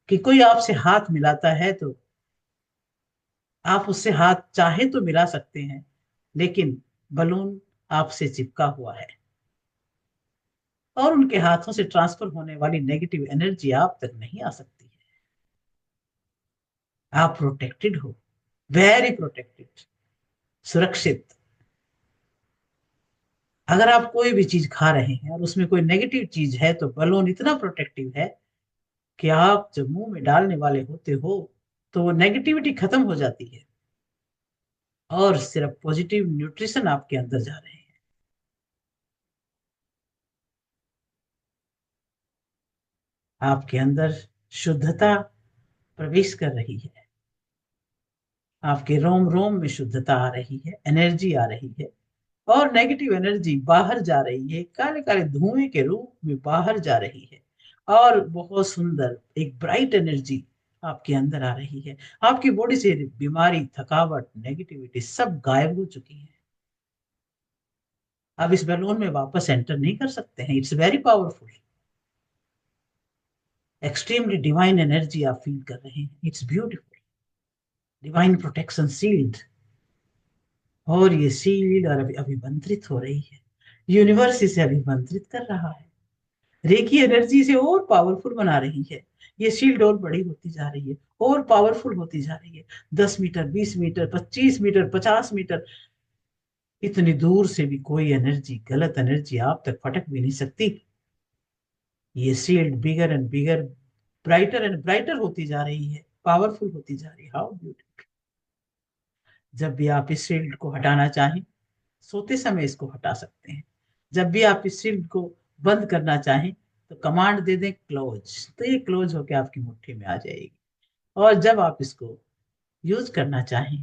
कि कोई आपसे हाथ मिलाता है तो आप उससे हाथ चाहे तो मिला सकते हैं, लेकिन बलून आपसे चिपका हुआ है, और उनके हाथों से ट्रांसफर होने वाली नेगेटिव एनर्जी आप तक नहीं आ सकती है। आप प्रोटेक्टेड हो, वेरी प्रोटेक्टेड, सुरक्षित। अगर आप कोई भी चीज खा रहे हैं और उसमें कोई नेगेटिव चीज है तो बलून इतना प्रोटेक्टिव है कि आप जब मुंह में डालने वाले होते हो तो वो नेगेटिविटी खत्म हो जाती है, और सिर्फ पॉजिटिव न्यूट्रिशन आपके अंदर जा रहे हैं। आपके अंदर शुद्धता प्रवेश कर रही है, आपके रोम रोम में शुद्धता आ रही है, एनर्जी आ रही है, और नेगेटिव एनर्जी बाहर जा रही है, काले काले धुएं के रूप में बाहर जा रही है, और बहुत सुंदर एक ब्राइट एनर्जी आपके अंदर आ रही है। आपकी बॉडी से बीमारी, थकावट, नेगेटिविटी सब गायब हो चुकी है। अब इस बैलून में वापस एंटर नहीं कर सकते हैं। It's very powerful, extremely divine energy आप फील कर रहे हैं। It's beautiful, divine protection sealed, और ये सील्ड और अभी अभिमंत्रित हो रही है। यूनिवर्स इसे अभिमंत्रित कर रहा है, रेकी एनर्जी से और पावरफुल बना रही है। ये शील्ड और बड़ी होती जा रही है, और पावरफुल होती जा रही है। 10 मीटर, 20 मीटर, 25 मीटर, 50 मीटर, इतनी दूर से भी कोई एनर्जी, गलत एनर्जी आप तक फटक भी नहीं सकती। ये shield bigger and bigger, brighter and brighter होती जा रही है, पावरफुल होती जा रही है। How beautiful. जब भी आप इस शील्ड को हटाना चाहें, सोते समय इसको हटा सकते हैं। जब भी आप इस शील्ड को बंद करना चाहें तो कमांड दे दें क्लोज, तो ये क्लोज होकर आपकी मुट्ठी में आ जाएगी। और जब आप इसको यूज करना चाहें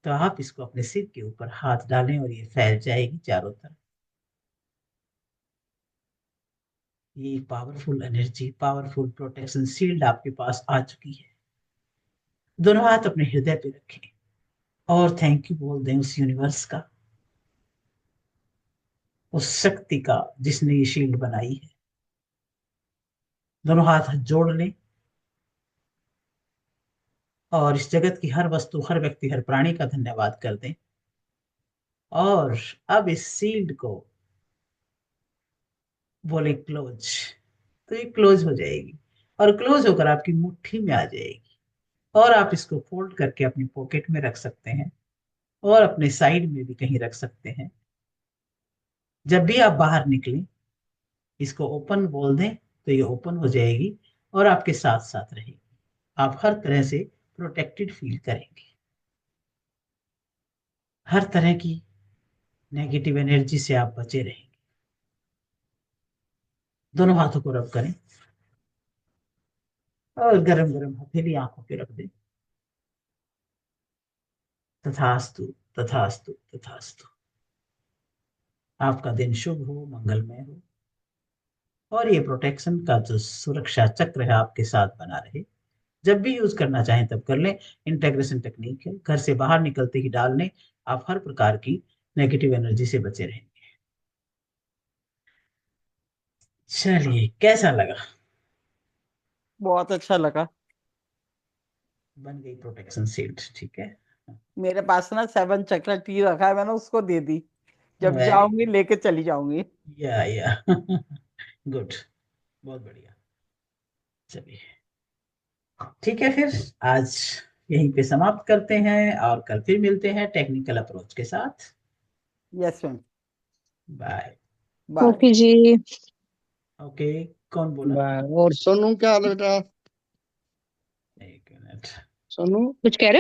तो आप इसको अपने सिर के ऊपर हाथ डालें और ये फैल जाएगी चारों तरफ। ये powerful energy, powerful protection shield आपके पास आ चुकी है। दोनों हाथ अपने हृदय पे रखें और थैंक यू बोल दें उस यूनिवर्स का, उस शक्ति का जिसने ये शील्ड बनाई है। दोनों हाथ जोड़ लें और इस जगत की हर वस्तु, हर व्यक्ति, हर प्राणी का धन्यवाद कर दें। और अब इस शील्ड को बोले क्लोज, तो ये क्लोज हो जाएगी और क्लोज होकर आपकी मुट्ठी में आ जाएगी। और आप इसको फोल्ड करके अपनी पॉकेट में रख सकते हैं, और अपने साइड में भी कहीं रख सकते हैं। जब भी आप बाहर निकलें इसको ओपन बोल दें तो ये ओपन हो जाएगी और आपके साथ साथ रहेगी। आप हर तरह से प्रोटेक्टेड फील करेंगे। हर तरह की नेगेटिव एनर्जी से आप बचे रहेंगे। दोनों हाथों को रब करें और गरम गरम हथेली आंखों पे रख दें। तथास्तु, तथास्तु, तथास्तु। आपका दिन शुभ हो, मंगलमय हो, और ये प्रोटेक्शन का जो सुरक्षा चक्र है आपके साथ बना रहे। जब भी यूज करना चाहें तब कर लें। इंटेग्रेशन टेक्निक है, घर से बाहर निकलते ही डाल लें। आप हर प्रकार की नेगेटिव एनर्जी से बचे रहेंगे। चलिए, कैसा लगा?
बहुत अच्छा लगा।
बन गई प्रोटेक्शन शील्ड, ठीक है।
मेरे पास ना 7 चक्र टी रखा है, मैंने उसको दे दी। जब
वेरी
जाऊंगी लेके चली जाऊंगी।
या गुड, बहुत बढ़िया। चलिए, ठीक है फिर। आज यहीं पे समाप्त करते हैं और कल फिर मिलते हैं टेक्निकल अप्रोच के साथ।
Yes ma'am.
Bye.
Bye.
Okay ji.
Okay, कौन बोला?
और सोनू क्या हाल है बेटा?
एक मिनट।
सोनू
कुछ कह रहे हो?